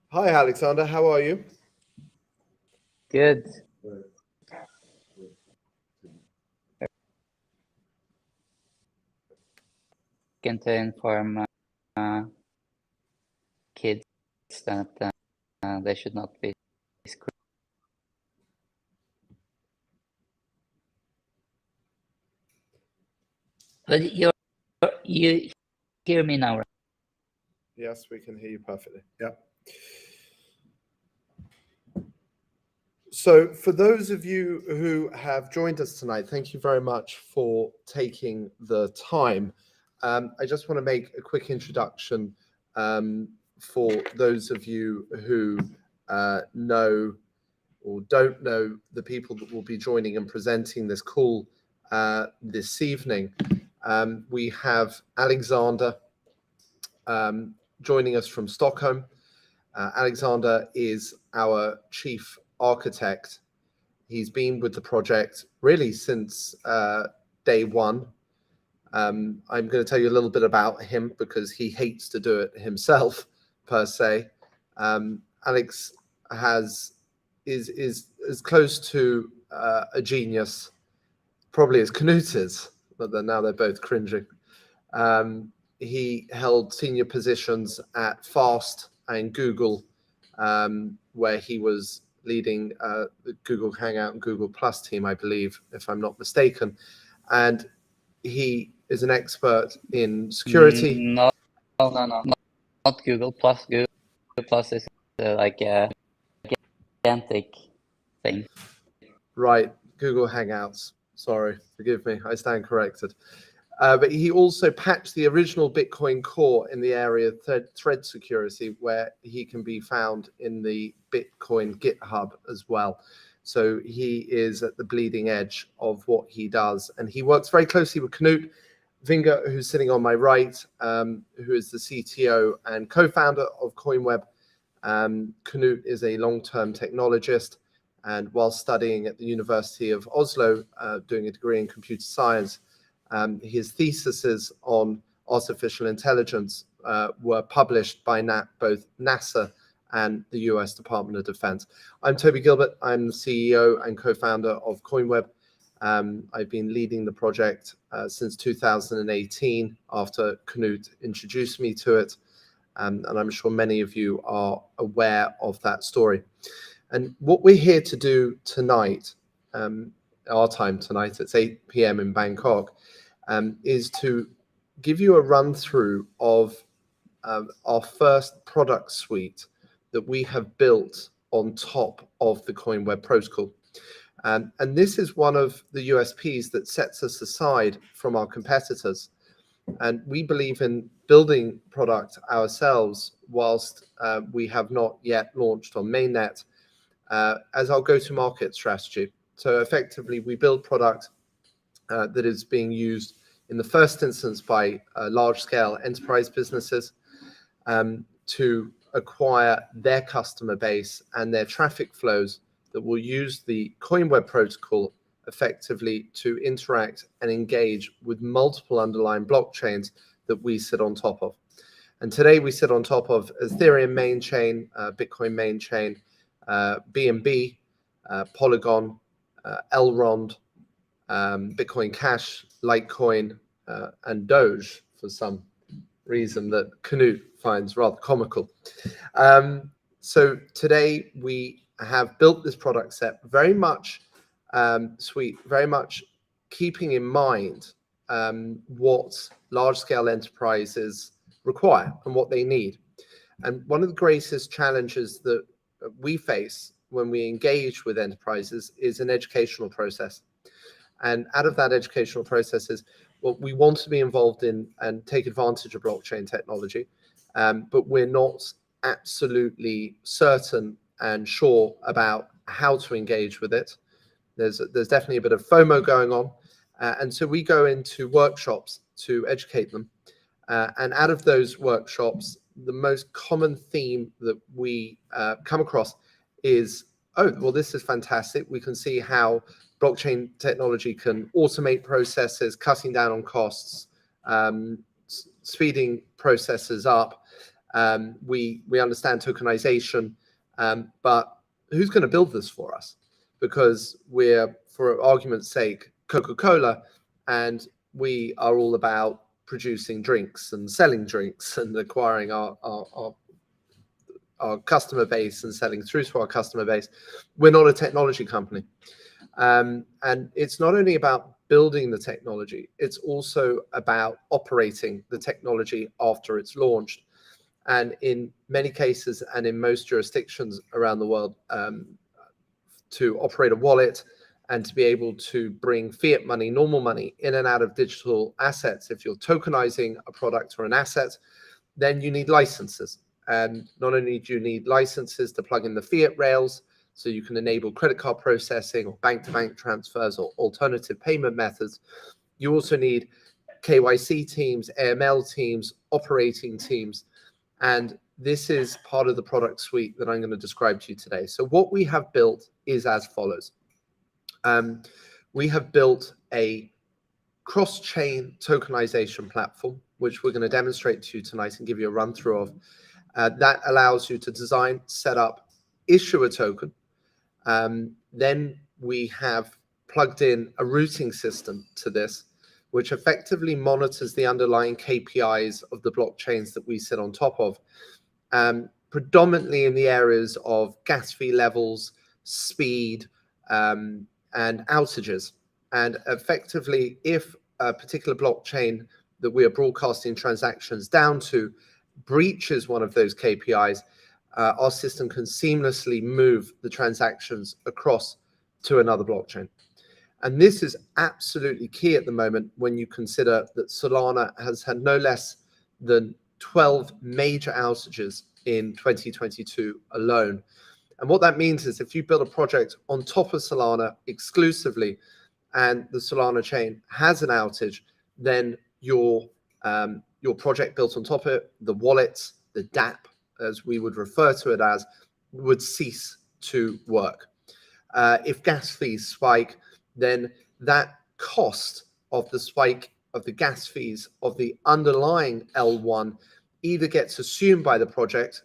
Hi, Alexander. How are you? Good. To inform kids that they should not be screwed. But you hear me now, right? Yes, we can hear you perfectly. Yeah. So for those of you who have joined us tonight, thank you very much for taking the time. I just want to make a quick introduction for those of you who know or don't know the people that will be joining and presenting this call this evening. We have Alexander joining us from Stockholm. Alexander is our chief architect. He's been with the project really since day one. I'm going to tell you a little bit about him because he hates to do it himself, per se. Alex is as close to a genius, probably as Knut is, but now they're both cringing. He held senior positions at Fast and Google, where he was leading the Google Hangout and Google Plus team, I believe, if I'm not mistaken. And he is an expert in security. No, not Google Plus. Google Plus is like a gigantic thing. Right, Google Hangouts. Sorry, forgive me, I stand corrected. But he also patched the original Bitcoin core in the area of thread security, where he can be found in the Bitcoin GitHub as well. So he is at the bleeding edge of what he does. And he works very closely with Knut Vinger, who's sitting on my right, who is the CTO and co-founder of Coinweb. Knut is a long-term technologist, and while studying at the University of Oslo, doing a degree in computer science, his theses on artificial intelligence were published by both NASA and the US Department of Defense. I'm Toby Gilbert. I'm the CEO and co-founder of Coinweb. I've been leading the project since 2018 after Knut introduced me to it. And I'm sure many of you are aware of that story. And what we're here to do tonight, our time tonight, it's 8 p.m. in Bangkok, is to give you a run through of our first product suite that we have built on top of the Coinweb protocol. And this is one of the USPs that sets us aside from our competitors. And we believe in building product ourselves whilst we have not yet launched on mainnet as our go-to-market strategy. So effectively, we build product that is being used in the first instance by large-scale enterprise businesses to acquire their customer base and their traffic flows that will use the Coinweb protocol effectively to interact and engage with multiple underlying blockchains that we sit on top of. And today we sit on top of Ethereum main chain, Bitcoin main chain, BNB, Polygon, Elrond, Bitcoin Cash, Litecoin, and Doge for some reason that Knut finds rather comical. So today we have built this product set very much very much keeping in mind what large-scale enterprises require and what they need. And one of the greatest challenges that we face when we engage with enterprises is an educational process. And out of that educational process is, well, we want to be involved in and take advantage of blockchain technology, but we're not absolutely certain and sure about how to engage with it. There's definitely a bit of FOMO going on. And so we go into workshops to educate them. And out of those workshops, the most common theme that we come across is, oh, well, this is fantastic. We can see how blockchain technology can automate processes, cutting down on costs, speeding processes up. We understand tokenization, but who's going to build this for us? Because we're, for argument's sake, Coca-Cola, and we are all about producing drinks and selling drinks and acquiring our customer base and selling through to our customer base. We're not a technology company. And it's not only about building the technology, it's also about operating the technology after it's launched. And in many cases and in most jurisdictions around the world, to operate a wallet and to be able to bring fiat money, normal money, in and out of digital assets, if you're tokenizing a product or an asset, then you need licenses. And not only do you need licenses to plug in the fiat rails, so you can enable credit card processing or bank-to-bank transfers or alternative payment methods, you also need KYC teams, AML teams, operating teams. And this is part of the product suite that I'm going to describe to you today. So what we have built is as follows. We have built a cross-chain tokenization platform, which we're going to demonstrate to you tonight and give you a run through of. That allows you to design, set up, issue a token. Then we have plugged in a routing system to this, which effectively monitors the underlying KPIs of the blockchains that we sit on top of, predominantly in the areas of gas fee levels, speed, and outages. And effectively, if a particular blockchain that we are broadcasting transactions down to breaches one of those KPIs, our system can seamlessly move the transactions across to another blockchain. And this is absolutely key at the moment when you consider that Solana has had no less than 12 major outages in 2022 alone. And what that means is if you build a project on top of Solana exclusively and the Solana chain has an outage, then your project built on top of it, the wallets, the dApp, as we would refer to it as, would cease to work. If gas fees spike, then that cost of the spike of the gas fees of the underlying L1 either gets assumed by the project,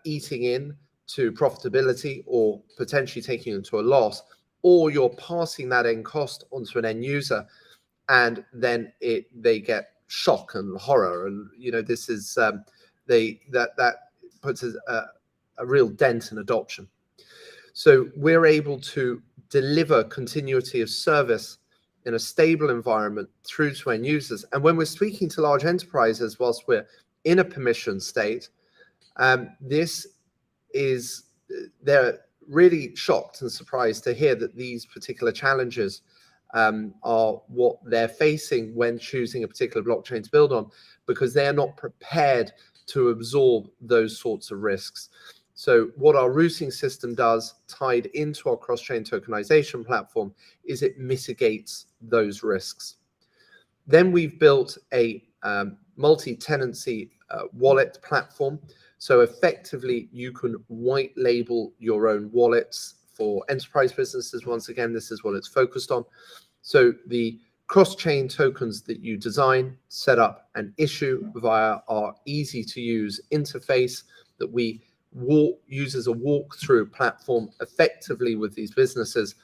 eating in to profitability or potentially taking into a loss, or you're passing that end cost onto an end user, and then they get shock and horror. And this is that puts a real dent in adoption. So we're able to deliver continuity of service in a stable environment through to end users. And when we're speaking to large enterprises, whilst we're in a permission state, they're really shocked and surprised to hear that these particular challenges are what they're facing when choosing a particular blockchain to build on, because they are not prepared to absorb those sorts of risks. So what our routing system does, tied into our cross-chain tokenization platform, is it mitigates those risks. Then we've built a multi-tenancy wallet platform. So effectively, you can white label your own wallets for enterprise businesses. Once again, this is what it's focused on. So the cross-chain tokens that you design, set up, and issue via our easy-to-use interface that we use as a walkthrough platform effectively with these businesses,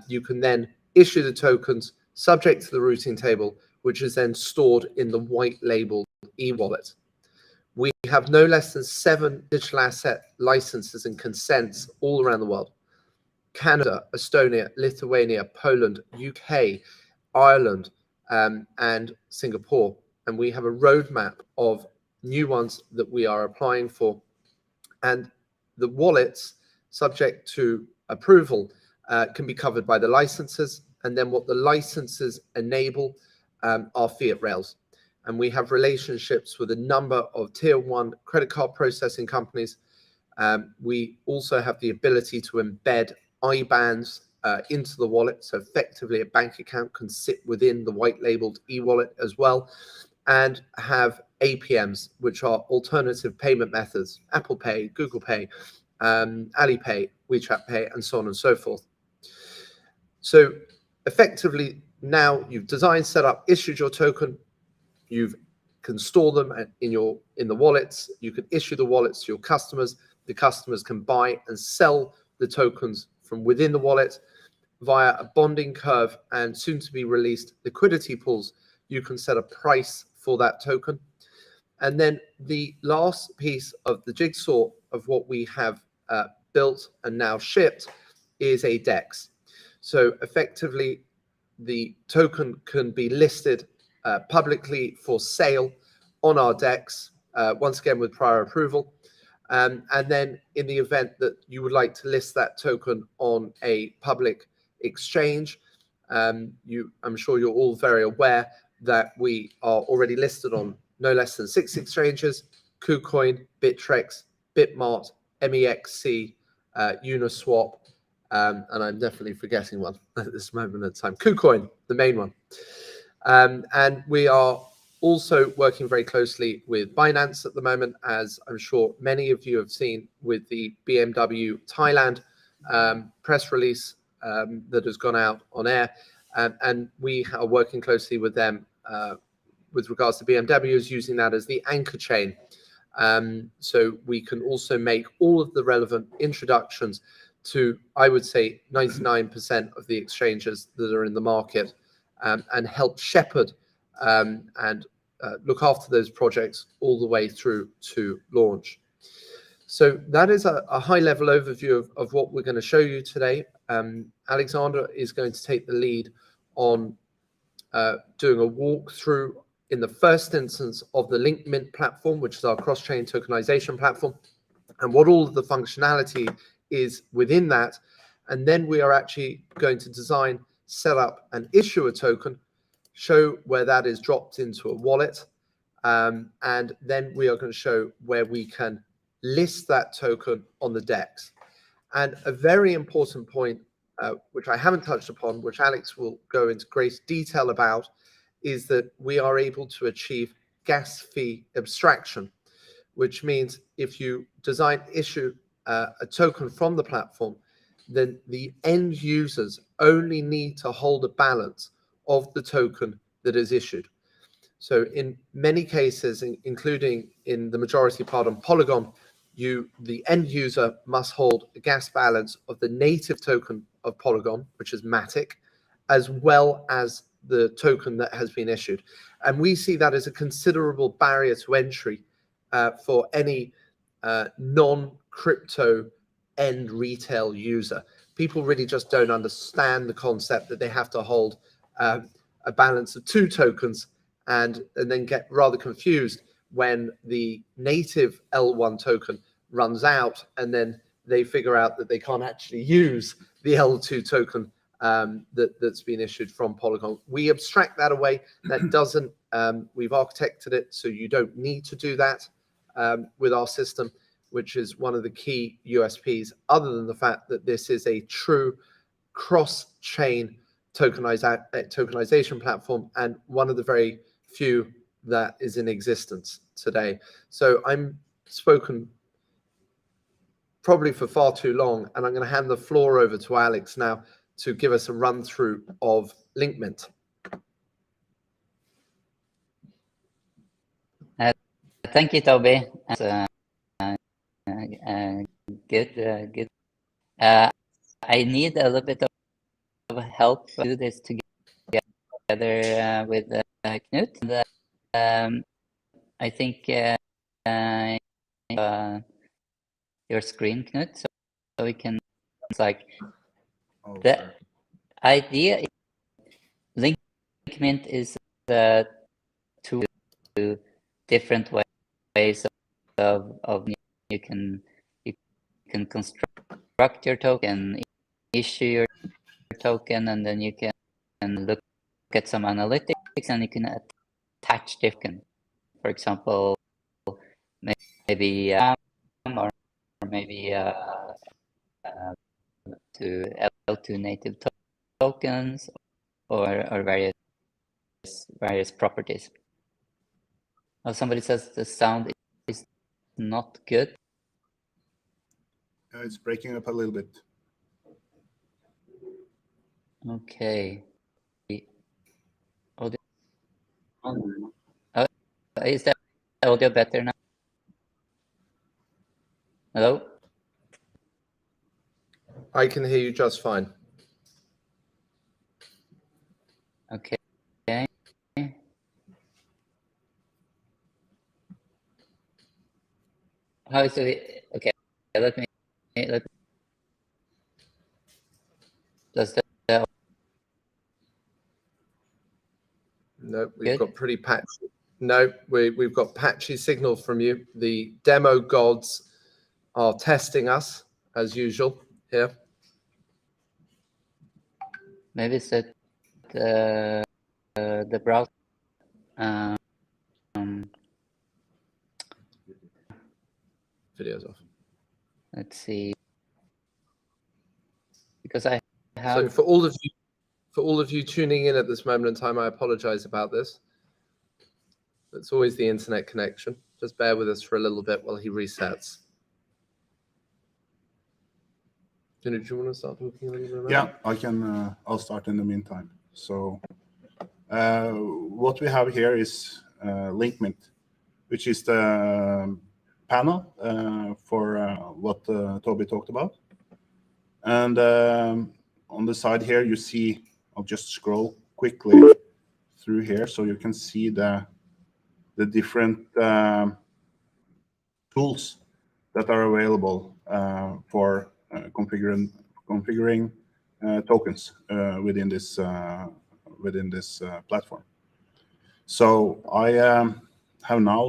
you can then issue the tokens subject to the routing table, which is then stored in the white labeled e-wallet. We have no less than 7 digital asset licenses and consents all around the world: Canada, Estonia, Lithuania, Poland, UK, Ireland, and Singapore. And we have a roadmap of new ones that we are applying for. And the wallets, subject to approval, can be covered by the licenses. And then what the licenses enable are fiat rails. And we have relationships with a number of tier 1 credit card processing companies. We also have the ability to embed IBANs into the wallet. So effectively, a bank account can sit within the white labeled e-wallet as well, and have APMs, which are alternative payment methods: Apple Pay, Google Pay, Alipay, WeChat Pay, and so on and so forth. So effectively, now you've designed, set up, issued your token, you've can store them in the wallets. You can issue the wallets to your customers. The customers can buy and sell the tokens from within the wallet via a bonding curve and soon to be released liquidity pools. You can set a price for that token. And then the last piece of the jigsaw of what we have built and now shipped is a DEX. So effectively, the token can be listed publicly for sale on our DEX, once again with prior approval. And then in the event that you would like to list that token on a public exchange, I'm sure you're all very aware that we are already listed on no less than 6 exchanges: KuCoin, Bittrex, Bitmart, MEXC, Uniswap, and I'm definitely forgetting one at this moment in time. KuCoin, the main one. And we are also working very closely with Binance at the moment, as I'm sure many of you have seen with the BMW Thailand press release that has gone out on air. And we are working closely with them with regards to BMWs, using that as the anchor chain. So we can also make all of the relevant introductions to, I would say, 99% of the exchanges that are in the market, and help shepherd and look after those projects all the way through to launch. So that is a high-level overview of what we're going to show you today. Alexander is going to take the lead on doing a walkthrough in the first instance of the LinkMint platform, which is our cross-chain tokenization platform, and what all of the functionality is within that. And then we are actually going to design, set up, and issue a token, show where that is dropped into a wallet, and then we are going to show where we can list that token on the DEX. And a very important point, which I haven't touched upon, which Alex will go into great detail about, is that we are able to achieve gas fee abstraction, which means if you issue a token from the platform, then the end users only need to hold a balance of the token that is issued. So in many cases, including in the majority part on Polygon, the end user must hold a gas balance of the native token of Polygon, which is Matic, as well as the token that has been issued. And we see that as a considerable barrier to entry for any non-crypto end retail user. People really just don't understand the concept that they have to hold a balance of 2 tokens and then get rather confused when the native L1 token runs out, and then they figure out that they can't actually use the L2 token that's been issued from Polygon. We abstract that away. That doesn't, we've architected it so you don't need to do that with our system, which is one of the key USPs, other than the fact that this is a true cross-chain tokenization platform, and one of the very few that is in existence today. So I'm spoken probably for far too long, and I'm going to hand the floor over to Alex now to give us a run through of LinkMint. Thank you, Toby. Good. I need a little bit of help to do this together with Knut. And, I think your screen, Knut, so we can. It's like the idea. LinkMint is two different ways of you can construct your token, issue your token, and then you can look at some analytics, and you can attach different, for example, maybe or maybe to L2 native tokens or various properties. Oh, somebody says the sound is not good. It's breaking up a little bit. Okay. Is the audio better now? Hello? I can hear you just fine. Okay. How is it? Okay. Let me. Does the No, we've good? got pretty patchy. No, we've got patchy signal from you. The demo gods are testing us as usual here. Maybe it's that the browser. Videos off. Let's see. Because I have. So for all of you tuning in at this moment in time, I apologize about this. It's always the internet connection. Just bear with us for a little bit while he resets. Do you want to start talking a little bit about Yeah, I can. I'll start in the meantime. So what we have here is LinkMint, which is the panel for what Toby talked about. And on the side here, you see, I'll just scroll quickly through here so you can see the different tools that are available for configuring tokens within this platform. So I have now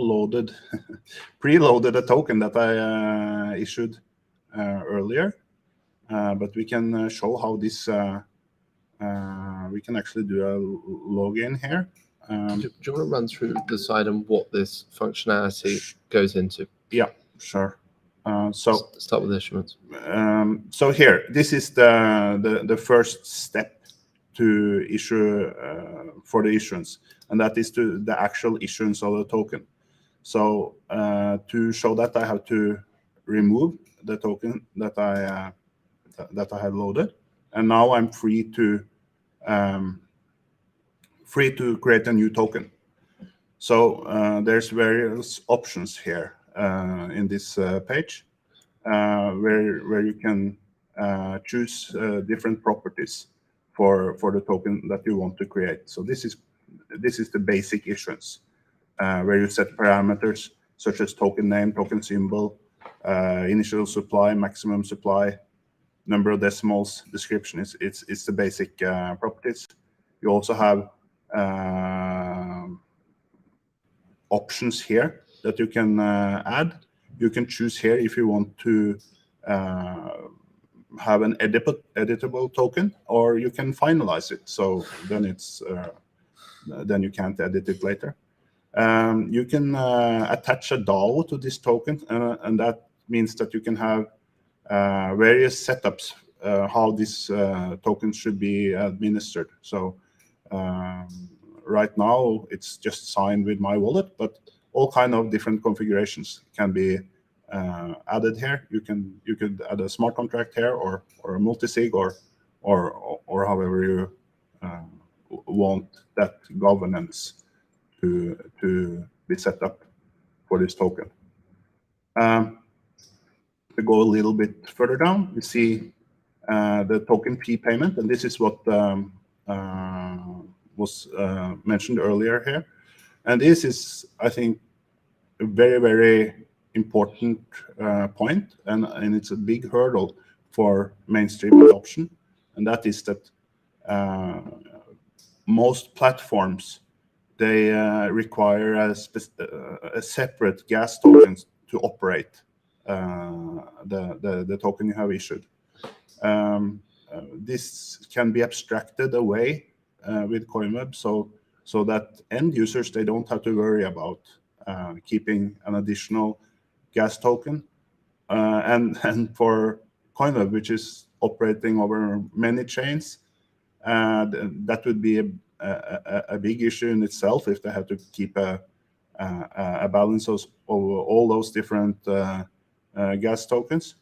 preloaded a token that I issued earlier, but we can show how this. We can actually do a login here. do you want to run through the side and what this functionality goes into? Yeah, sure. So start with issuance. So here, this is the first step to issue for the issuance, and that is to the actual issuance of the token. So to show that, I have to remove the token that I had loaded, and now I'm free to create a new token. So there's various options here in this page where you can choose different properties for the token that you want to create. So this is the basic issuance where you set parameters such as token name, token symbol, initial supply, maximum supply, number of decimals, description. It's the basic properties. You also have options here that you can add. You can choose here if you want to have an editable token, or you can finalize it. So then it's then you can't edit it later. You can attach a DAO to this token, and that means that you can have various setups how this token should be administered. So right now it's just signed with my wallet, but all kind of different configurations can be added here. You could add a smart contract here, or a multi-sig, or however you want that governance to be set up for this token. To go a little bit further down, we see the token fee payment, and this is what was mentioned earlier here. And this is, I think, a very, very important point, and it's a big hurdle for mainstream adoption, and that is that most platforms, they require a separate gas token to operate the token you have issued. This can be abstracted away with Coinweb, so that end users, they don't have to worry about keeping an additional gas token. And for Coinweb, which is operating over many chains, that would be a big issue in itself if they have to keep a balance of all those different gas tokens.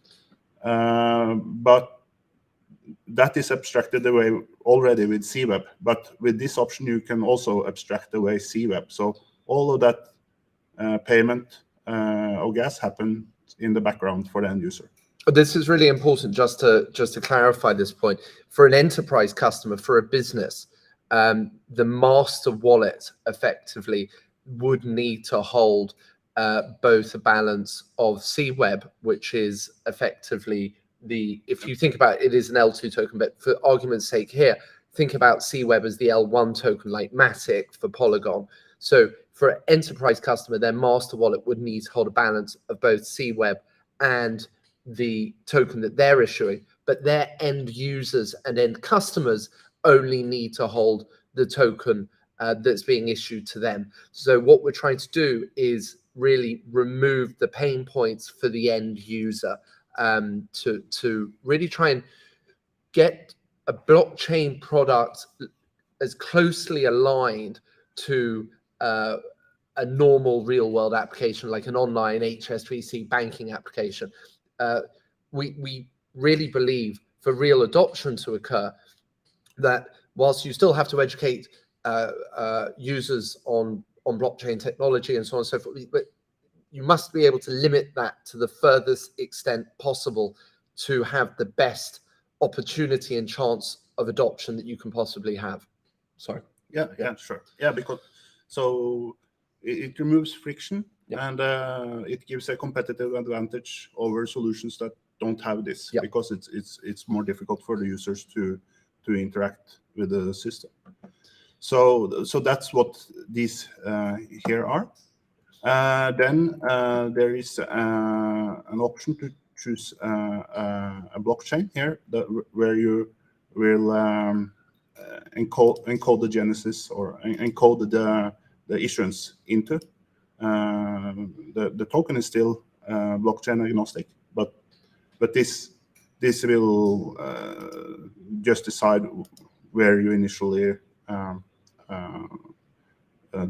But that is abstracted away already with CWeb. But with this option, you can also abstract away CWeb. So all of that payment of gas happen in the background for the end user. This is really important, just to clarify this point. For an enterprise customer, for a business, the master wallet effectively would need to hold both a balance of CWeb, which is effectively if you think about it, it is an L2 token, but for argument's sake here, think about CWeb as the L1 token, like Matic for Polygon. So for an enterprise customer, their master wallet would need to hold a balance of both CWeb and the token that they're issuing, but their end users and end customers only need to hold the token that's being issued to them. So what we're trying to do is really remove the pain points for the end user, to really try and get a blockchain product as closely aligned to a normal real world application, like an online HSBC banking application. We really believe for real adoption to occur that whilst you still have to educate users on blockchain technology and so on and so forth, but you must be able to limit that to the furthest extent possible to have the best opportunity and chance of adoption that you can possibly have. Sorry. Yeah, sure. Yeah, because so it removes friction, and it gives a competitive advantage over solutions that don't have this, because it's more difficult for the users to interact with the system. So that's what these here are. Then there is an option to choose a blockchain here where you will encode the genesis or encode the issuance into. The token is still blockchain agnostic, but this will just decide where you initially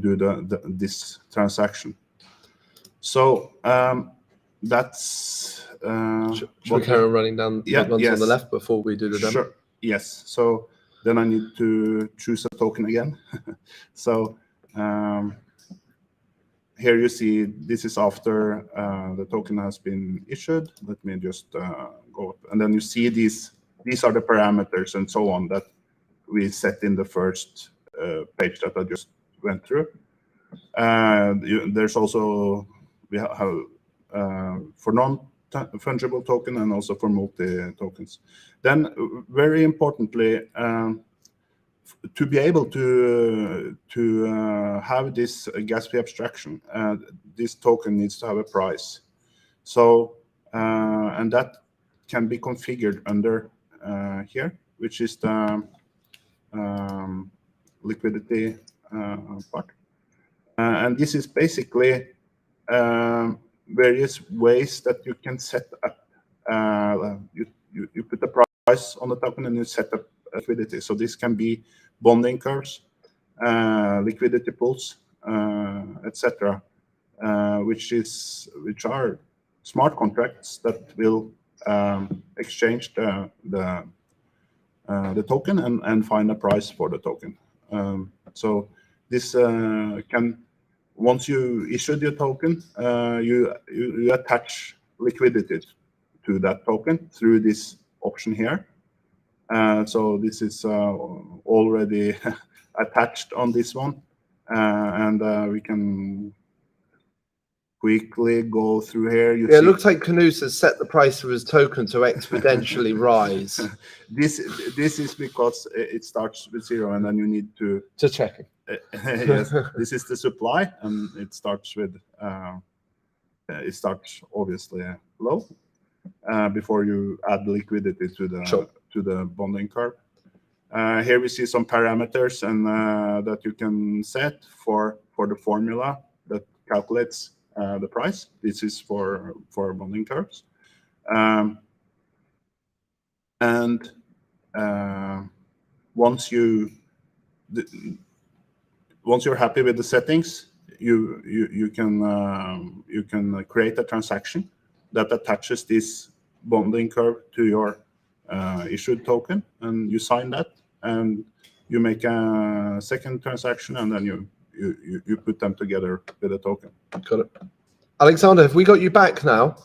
do this transaction. So that's should we carry on running down the ones on the left before we do the demo? Sure. Yes. So then I need to choose a token again. So here you see this is after the token has been issued. Let me just go up, and then you see these are the parameters and so on that we set in the first page that I just went through. There's also we have for non-fungible token and also for multi tokens. Then very importantly, to be able to have this gas fee abstraction, this token needs to have a price. So and that can be configured under here, which is the liquidity part. And this is basically various ways that you can set up. You put the price on the token and you set up liquidity. So this can be bonding curves, liquidity pools, etc., which are smart contracts that will exchange the token and find a price for the token. So this can, once you issue your token, you attach liquidity to that token through this option here. So this is already attached on this one, and we can quickly go through here. It looks like Knus has set the price of his token to exponentially rise. This is because it starts with 0, and then you need to check it. Yes, this is the supply, and it starts with it starts obviously low before you add liquidity to the bonding curve. Here we see some parameters and that you can set for the formula that calculates the price. This is for bonding curves, and once you're happy with the settings, you can create a transaction that attaches this bonding curve to your issued token, and you sign that, and you make a second transaction, and then you put them together with a token. Got it. Alexander, have we got you back now?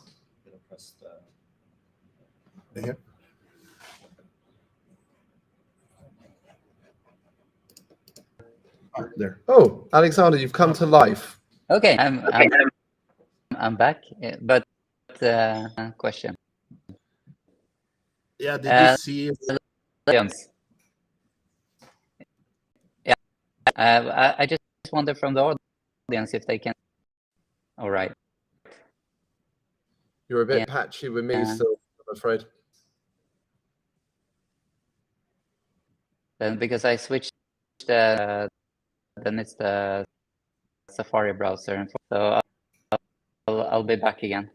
Here. There. Oh, Alexander, you've come to life. Okay, I'm back. But question. Yeah, did you see? Lions. Yeah, I just wonder from the audience if they can. All right. You're a bit patchy with me still, I'm afraid. Then because I switched, then it's the Safari browser, and so I'll be back again.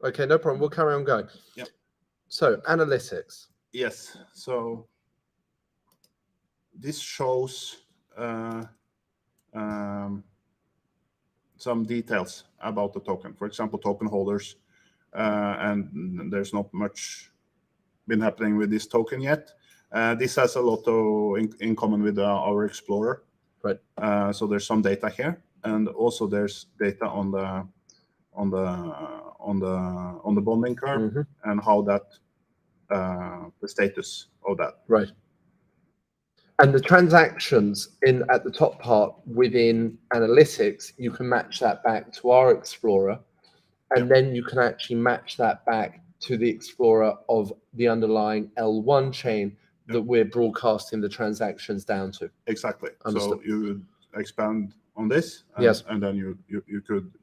Okay, no problem. We'll carry on going. Yep. So analytics. Yes. So this shows some details about the token. For example, token holders, and there's not much been happening with this token yet. This has a lot in common with our Explorer. Right. So there's some data here, and also there's data on the bonding curve and how that the status of that. Right. And the transactions at the top part within analytics, you can match that back to our Explorer, and then you can actually match that back to the Explorer of the underlying L1 chain that we're broadcasting the transactions down to. Exactly. Understood. So you would expand on this, and, yes, and then you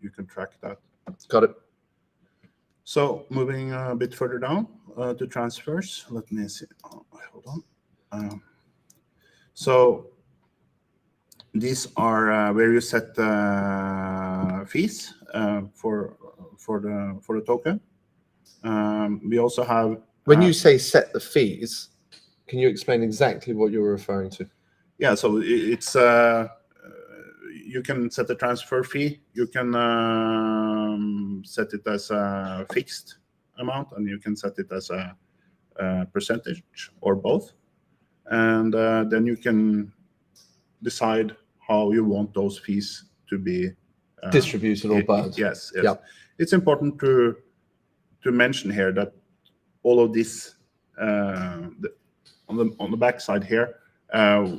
can track that. Got it. So moving a bit further down to transfers. Let me see. Oh, hold on. So these are where you set fees for the token. We also have. When you say set the fees, can you explain exactly what you're referring to? Yeah, so it's you can set the transfer fee. You can set it as a fixed amount, and you can set it as a percentage or both. And then you can decide how you want those fees to be distributed or burned. Yes, yes. Yep. It's important to mention here that all of this on the back side here,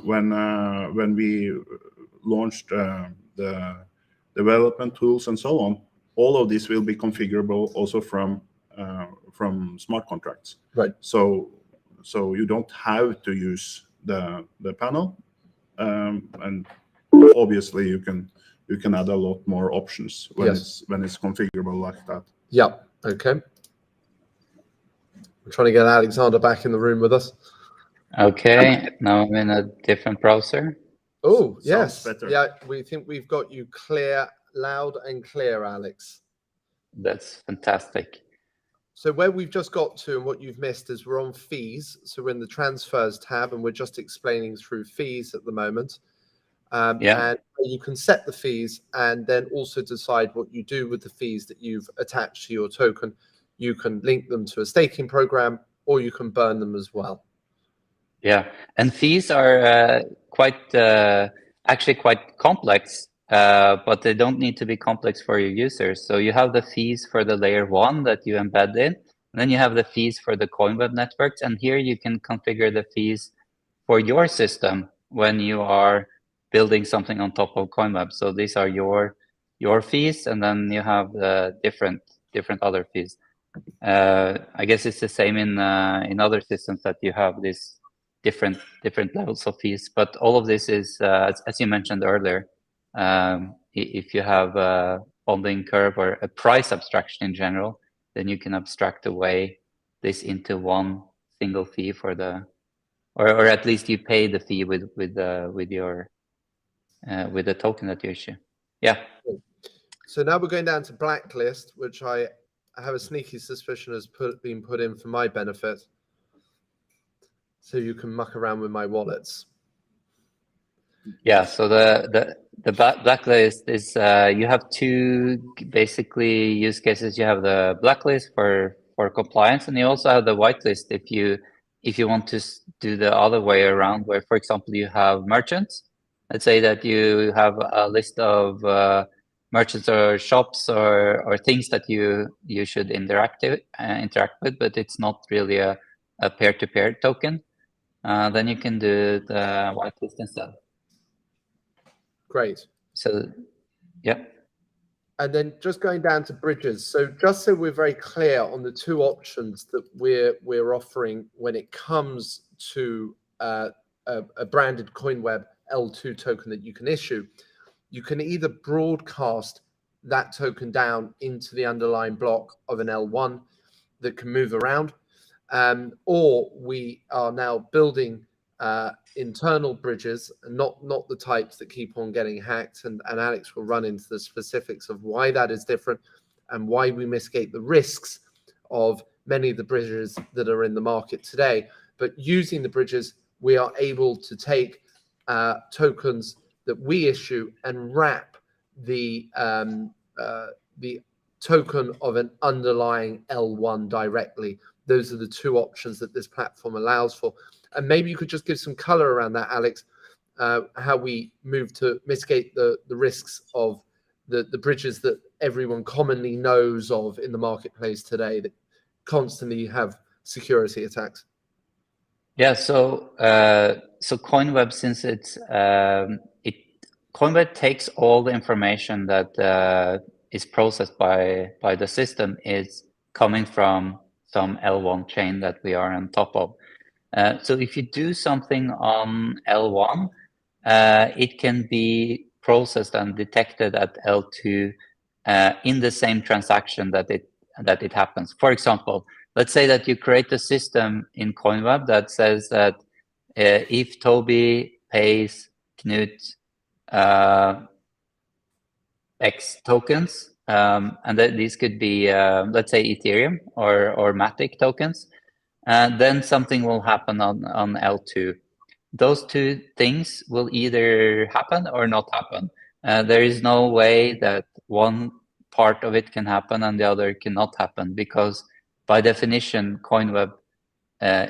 when we launched the development tools and so on, all of this will be configurable also from smart contracts. Right. So you don't have to use the panel, and obviously you can add a lot more options when it's configurable like that. Yeah. Okay. We're trying to get Alexander back in the room with us. Okay. Now I'm in a different browser. Oh yes. Better. Yeah. We think we've got you clear, loud and clear, Alex. That's fantastic. So where we've just got to and what you've missed is we're on fees. So we're in the transfers tab and we're just explaining through fees at the moment. And you can set the fees and then also decide what you do with the fees that you've attached to your token. You can link them to a staking program or you can burn them as well. Yeah, and fees are actually quite complex, but they don't need to be complex for your users. So you have the fees for the layer 1 that you embed in, and then you have the fees for the Coinweb networks, and here you can configure the fees for your system when you are building something on top of Coinweb. So these are your fees, and then you have different other fees. I guess it's the same in other systems that you have this different levels of fees, but all of this is as you mentioned earlier, if you have a bonding curve or a price abstraction in general, then you can abstract away this into one single fee for the, or at least you pay the fee with the token that you issue. Yeah. So now we're going down to blacklist, which I have a sneaky suspicion has been put in for my benefit, so you can muck around with my wallets. Yeah. So the blacklist is you have two basically use cases. You have the blacklist for compliance, and you also have the whitelist if you want to do the other way around, where, for example, you have merchants Let's say that you have a list of merchants or shops or things that you should interact with, but it's not really a peer-to-peer token. Then you can do the whitelist instead. Great. So, yeah. And then just going down to bridges. So just so we're very clear on the two options that we're offering when it comes to a branded Coinweb L2 token that you can issue, you can either broadcast that token down into the underlying block of an L1 that can move around, or we are now building internal bridges, not the types that keep on getting hacked, and Alex will run into the specifics of why that is different and why we mitigate the risks of many of the bridges that are in the market today. But using the bridges, we are able to take tokens that we issue and wrap the token of an underlying L1 directly. Those are the two options that this platform allows for. And maybe you could just give some color around that, Alex, how we move to mitigate the risks of the bridges that everyone commonly knows of in the marketplace today that constantly have security attacks. Yeah, so Coinweb, since Coinweb takes all the information that is processed by the system is coming from some L1 chain that we are on top of. So if you do something on L1, it can be processed and detected at L2 in the same transaction that it happens. For example, let's say that you create a system in Coinweb that says that if Toby pays Knut X tokens, and that these could be, let's say, Ethereum or Matic tokens, then something will happen on L2. Those two things will either happen or not happen. There is no way that one part of it can happen and the other cannot happen, because by definition, Coinweb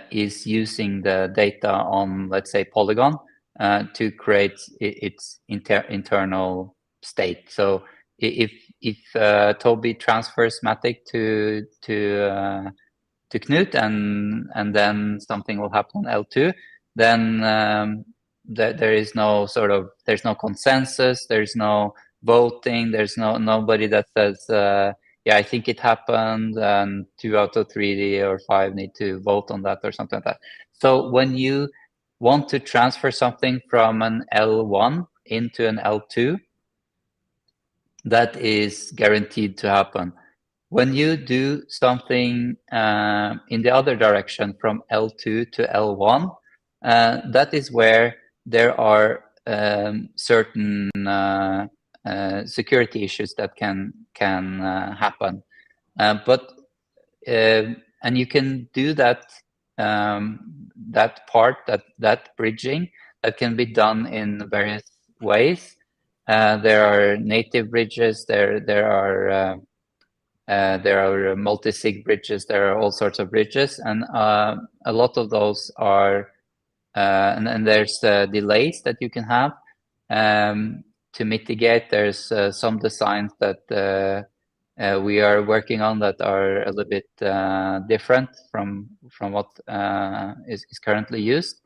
is using the data on, let's say, Polygon to create its internal state. So if Toby transfers Matic to Knut and then something will happen on L2, then there's no consensus, there's no voting, there's nobody that says yeah, I think it happened, and 2 out of 3 or 5 need to vote on that or something like that. So when you want to transfer something from an L1 into an L2, that is guaranteed to happen. When you do something in the other direction from L2 to L1, that is where there are certain security issues that can happen. And you can do that that bridging that can be done in various ways. There are native bridges. There are multi-sig bridges. There are all sorts of bridges, and a lot of those are and there's delays that you can have to mitigate. There's some designs that we are working on that are a little bit different from what is currently used.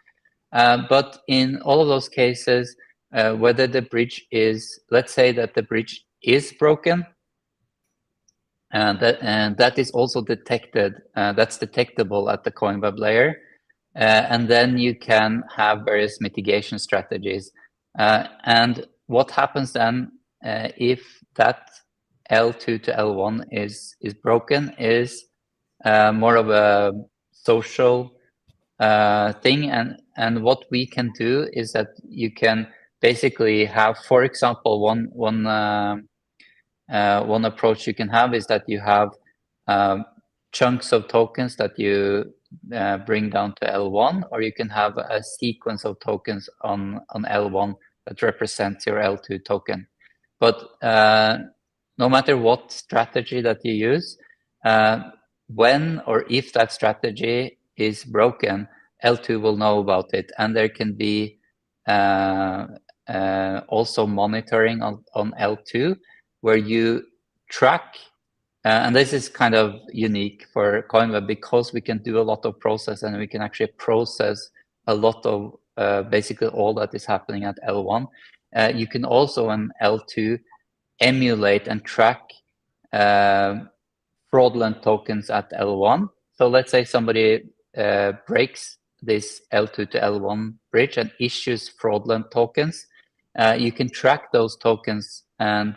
But in all of those cases, whether the bridge is, let's say that the bridge is broken, and that is also detected. That's detectable at the Coinweb layer, and then you can have various mitigation strategies. And what happens then if that L2 to L1 is broken is more of a social thing, and what we can do is that you can basically have, for example, one approach you can have is that you have chunks of tokens that you bring down to L1, or you can have a sequence of tokens on L1 that represents your L2 token. But no matter what strategy that you use, when or if that strategy is broken, L2 will know about it, and there can be also monitoring on L2, where you track, and this is kind of unique for Coinweb because we can do a lot of process, and we can actually process a lot of basically all that is happening at L1. You can also on L2 emulate and track fraudulent tokens at L1. So let's say somebody breaks this L2 to L1 bridge and issues fraudulent tokens. You can track those tokens and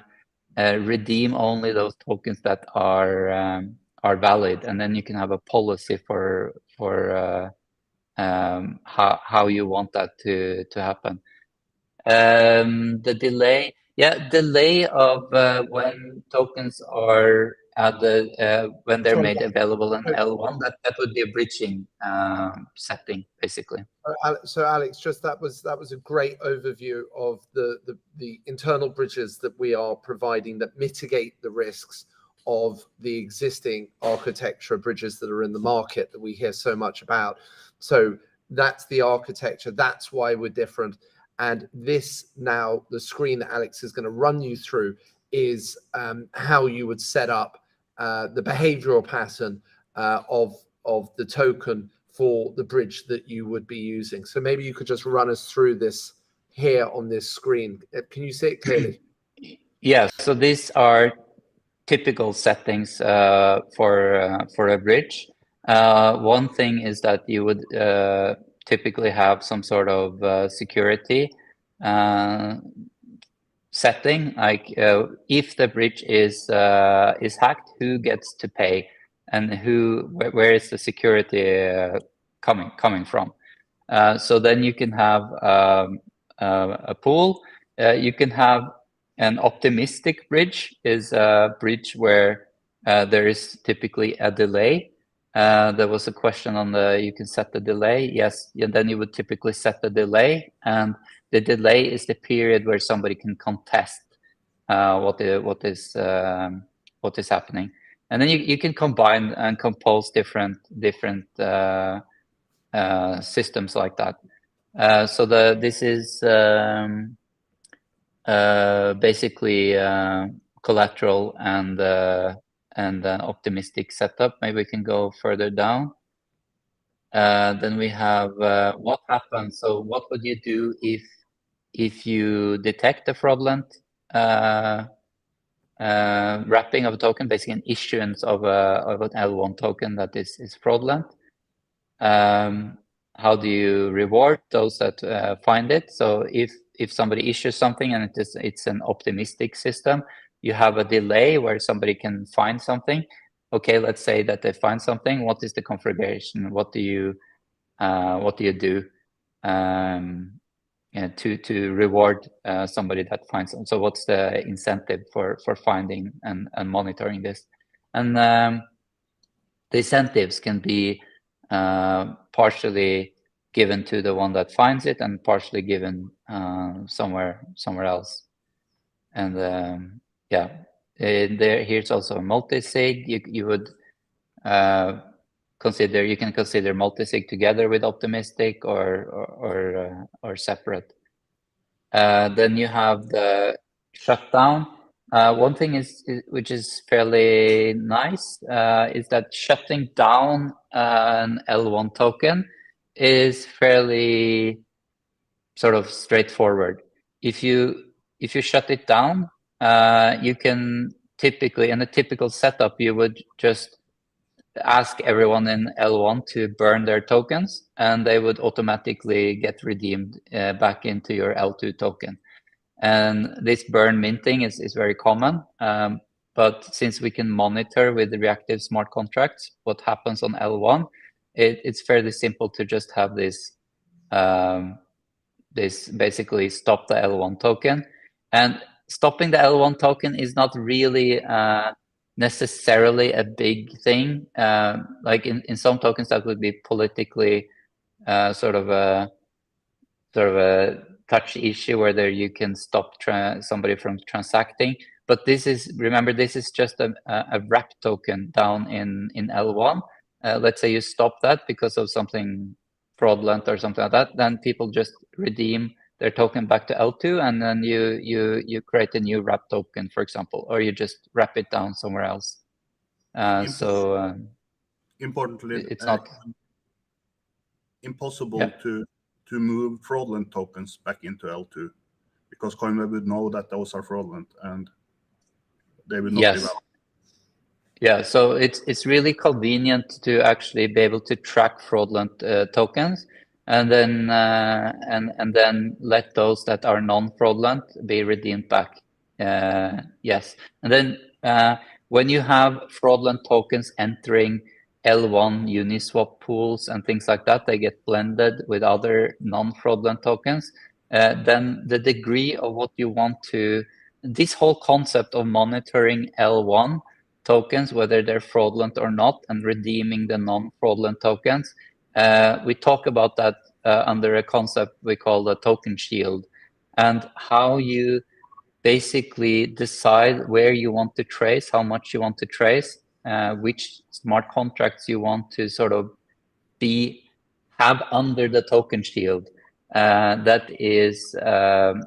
redeem only those tokens that are valid, and then you can have a policy for how you want that to happen. The delay, delay of when tokens are added, when they're made available in L1, that would be a bridging setting, basically. So Alex, just that was a great overview of the internal bridges that we are providing that mitigate the risks of the existing architecture bridges that are in the market that we hear so much about. So that's the architecture. That's why we're different. And this now, the screen that Alex is going to run you through is how you would set up the behavioral pattern of the token for the bridge that you would be using. So maybe you could just run us through this here on this screen. Can you see it clearly? Yeah, so these are typical settings for a bridge. One thing is that you would typically have some sort of security setting, like if the bridge is hacked, who gets to pay, and where is the security coming from? So then you can have a pool. You can have an optimistic bridge, is a bridge where there is typically a delay. There was a question on you can set the delay. Yes, and then you would typically set the delay, and the delay is the period where somebody can contest what is happening, and then you can combine and compose different systems like that. So this is basically collateral and an optimistic setup. Maybe we can go further down. Then we have what happens. So what would you do if you detect a fraudulent wrapping of a token, basically an issuance of an L1 token that is fraudulent? How do you reward those that find it? So if somebody issues something and it's an optimistic system, you have a delay where somebody can find something. Okay, let's say that they find something. What is the configuration? What do you do to reward somebody that finds them? So what's the incentive for finding and monitoring this? And the incentives can be partially given to the one that finds it and partially given somewhere else. And here's also a multi-sig. You would you can consider multi-sig together with optimistic or separate. Then you have the shutdown. One thing which is fairly nice is that shutting down an L1 token is fairly sort of straightforward. If you shut it down, you can typically, in a typical setup, you would just ask everyone in L1 to burn their tokens, and they would automatically get redeemed back into your L2 token. And this burn minting is very common, but since we can monitor with the reactive smart contracts what happens on L1, it's fairly simple to just have this basically stop the L1 token. And stopping the L1 token is not really necessarily a big thing. Like in some tokens that would be politically sort of a touchy issue, whether you can stop somebody from transacting. But remember, this is just a wrap token down in L1. Let's say you stop that because of something fraudulent or something like that, then people just redeem their token back to L2, and then you create a new wrap token, for example, or you just wrap it down somewhere else. Importantly, it's not impossible to move fraudulent tokens back into L2, because Coinweb would know that those are fraudulent and they would not be valid. Yeah, so it's really convenient to actually be able to track fraudulent tokens, and then let those that are non-fraudulent be redeemed back. Yes, and then when you have fraudulent tokens entering L1 Uniswap pools and things like that, they get blended with other non-fraudulent tokens. Then the degree of what you want to, this whole concept of monitoring L1 tokens, whether they're fraudulent or not, and redeeming the non-fraudulent tokens. We talk about that under a concept we call the token shield, and how you basically decide where you want to trace, how much you want to trace, which smart contracts you want to sort of have under the token shield. That is,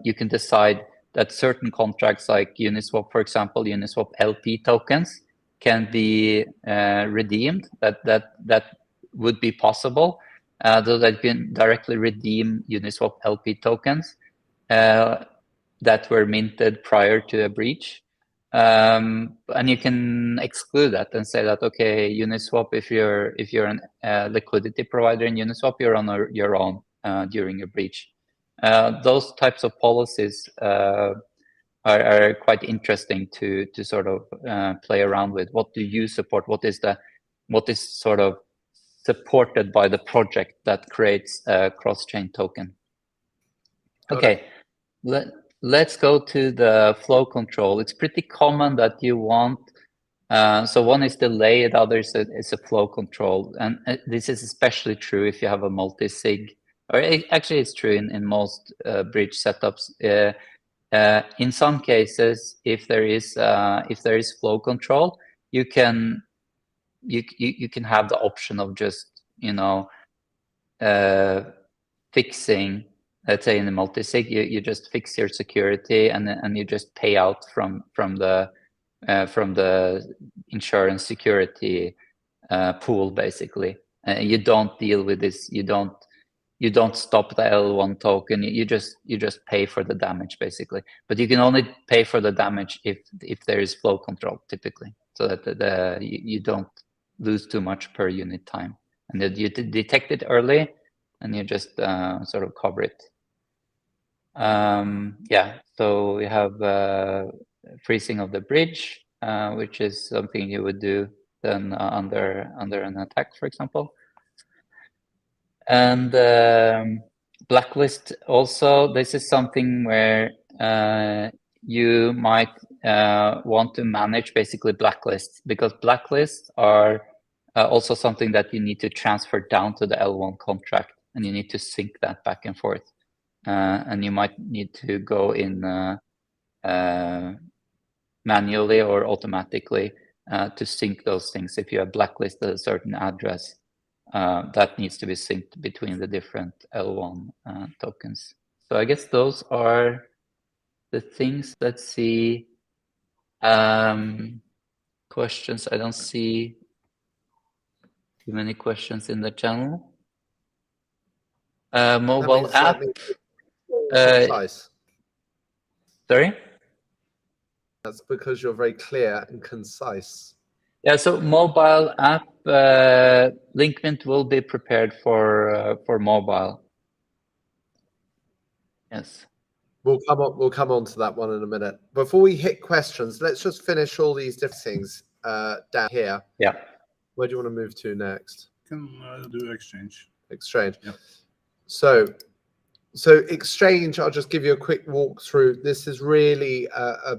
you can decide that certain contracts like Uniswap, for example, Uniswap LP tokens can be redeemed. That would be possible, though that you can directly redeem Uniswap LP tokens that were minted prior to a breach. And you can exclude that and say that, okay, Uniswap, if you're a liquidity provider in Uniswap, you're on your own during a breach. Those types of policies are quite interesting to sort of play around with. What do you support? What is sort of supported by the project that creates a cross-chain token? Okay, let's go to the flow control. It's pretty common that you want, so one is delay, the other is a flow control. And this is especially true if you have a multi-sig, or actually it's true in most bridge setups. In some cases, if there is flow control, you can have the option of just, you know, fixing, let's say in the multi-sig, you just fix your security and you just pay out from the insurance security pool, basically. You don't deal with this. You don't stop the L1 token. You just pay for the damage, basically. But you can only pay for the damage if there is flow control, typically, so that you don't lose too much per unit time, and that you detect it early, and you just sort of cover it. Yeah, so we have freezing of the bridge, which is something you would do then under an attack, for example. And blacklist also, this is something where you might want to manage basically blacklists, because blacklists are also something that you need to transfer down to the L1 contract, and you need to sync that back and forth. And you might need to go in manually or automatically to sync those things. If you have blacklisted a certain address, that needs to be synced between the different L1 tokens. So I guess those are the things. Let's see. Questions. I don't see too many questions in the channel. Mobile app. Sorry? That's because you're very clear and concise. Yeah, so mobile app, LinkMint will be prepared for mobile. Yes. We'll come on to that one in a minute. Before we hit questions, let's just finish all these different things down here. Yeah. Where do you want to move to next? Can do exchange. Exchange. Yeah. So exchange, I'll just give you a quick walkthrough. This is really a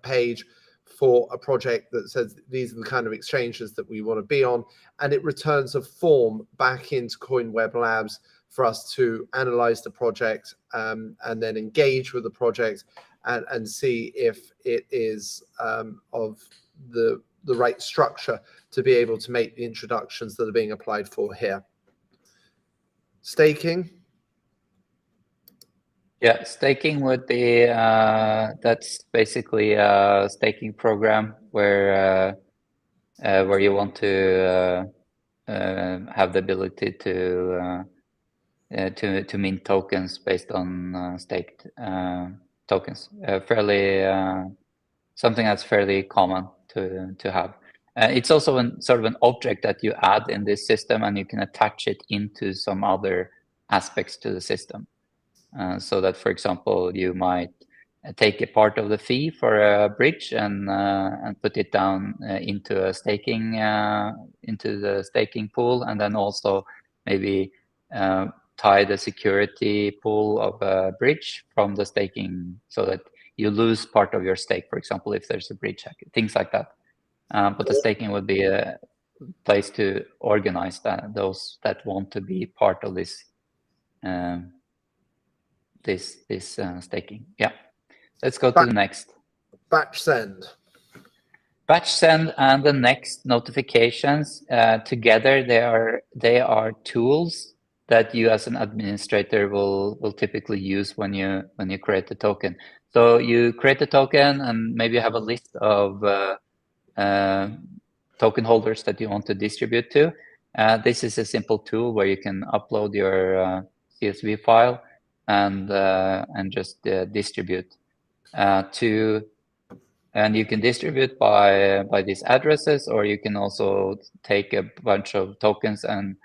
page for a project that says these are the kind of exchanges that we want to be on, and it returns a form back into Coinweb Labs for us to analyze the project and then engage with the project and see if it is of the right structure to be able to make the introductions that are being applied for here. Staking. Yeah, staking would be that's basically a staking program where you want to have the ability to mint tokens based on staked tokens. Something that's fairly common to have. It's also sort of an object that you add in this system, and you can attach it into some other aspects to the system. So that, for example, you might take a part of the fee for a bridge and put it down into the staking pool, and then also maybe tie the security pool of a bridge from the staking, so that you lose part of your stake, for example, if there's a bridge hack, things like that. But the staking would be a place to organize those that want to be part of this staking. Yeah, let's go to the next. Batch send. Batch send and the next notifications together, they are tools that you as an administrator will typically use when you create a token. So you create a token and maybe you have a list of token holders that you want to distribute to. This is a simple tool where you can upload your CSV file and just distribute to. And you can distribute by these addresses, or you can also take a bunch of tokens and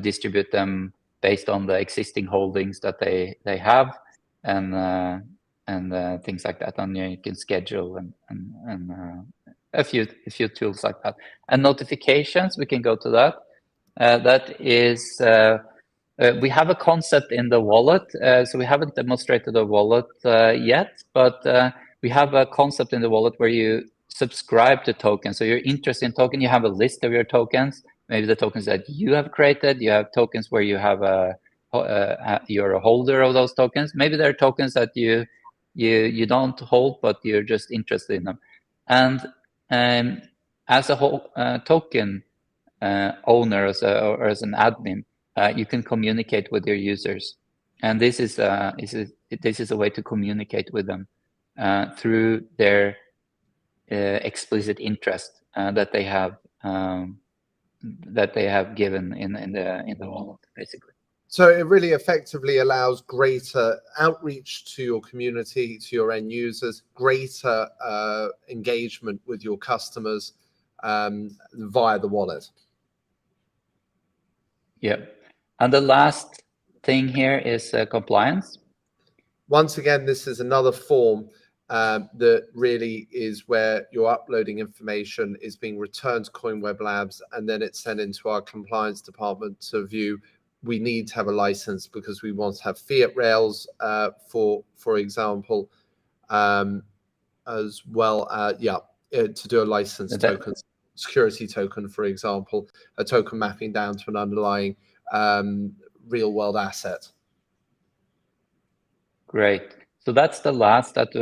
distribute them based on the existing holdings that they have, and things like that. And you can schedule and a few tools like that. And notifications, we can go to that. That is. We have a concept in the wallet, so we haven't demonstrated a wallet yet, but we have a concept in the wallet where you subscribe to tokens. So you're interested in token, you have a list of your tokens, maybe the tokens that you have created, you have tokens where you have you're a holder of those tokens. Maybe there are tokens that you don't hold, but you're just interested in them. And as a whole token owner or as an admin, you can communicate with your users, and this is a way to communicate with them through their explicit interest that they have given in the wallet, basically. So it really effectively allows greater outreach to your community, to your end users, greater engagement with your customers via the wallet. Yeah. And the last thing here is compliance. Once again, this is another form that really is where you're uploading information, is being returned to Coinweb Labs, and then it's sent into our compliance department to view. We need to have a license because we want to have fiat rails, for example, as well. To do a license token, security token, for example, a token mapping down to an underlying real world asset. Great. So that's the last that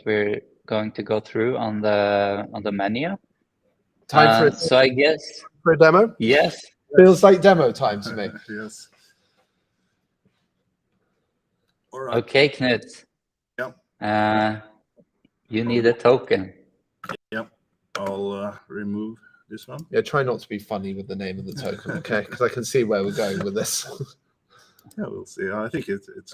we're going to go through on the menu. Time for so I guess for a demo. Yes. Feels like demo time to me. Yes. All right. Okay, Knut. Yep. You need a token. Yep. I'll remove this one. Yeah, try not to be funny with the name of the token, okay? Because I can see where we're going with this. Yeah, we'll see. I think it's okay.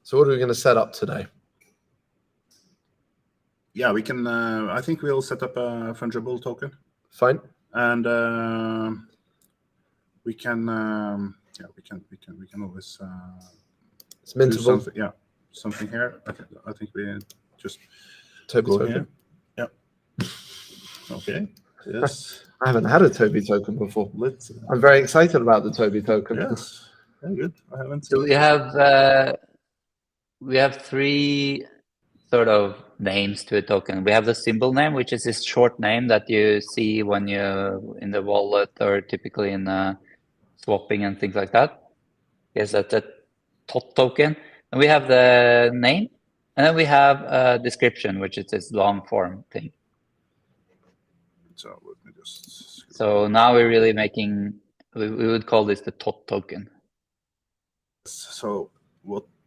So what are we going to set up today? Yeah, we can. I think we'll set up a fungible token. Fine. And we can. Yeah, we can always. It's mintable. Something, yeah, something here. Okay, I think we just Toby go token. Here. Yeah. Okay. Yes. I haven't had a Toby token before. Let's. I'm very excited about the Toby token. Yes. Very good. I haven't. So we have three sort of names to a token. We have the symbol name, which is this short name that you see when you in the wallet or typically in swapping and things like that. Yes, that's a TOT token. And we have the name, and then we have a description, which is this long form thing. So let me just. So now we're really making, we would call this the tot token. So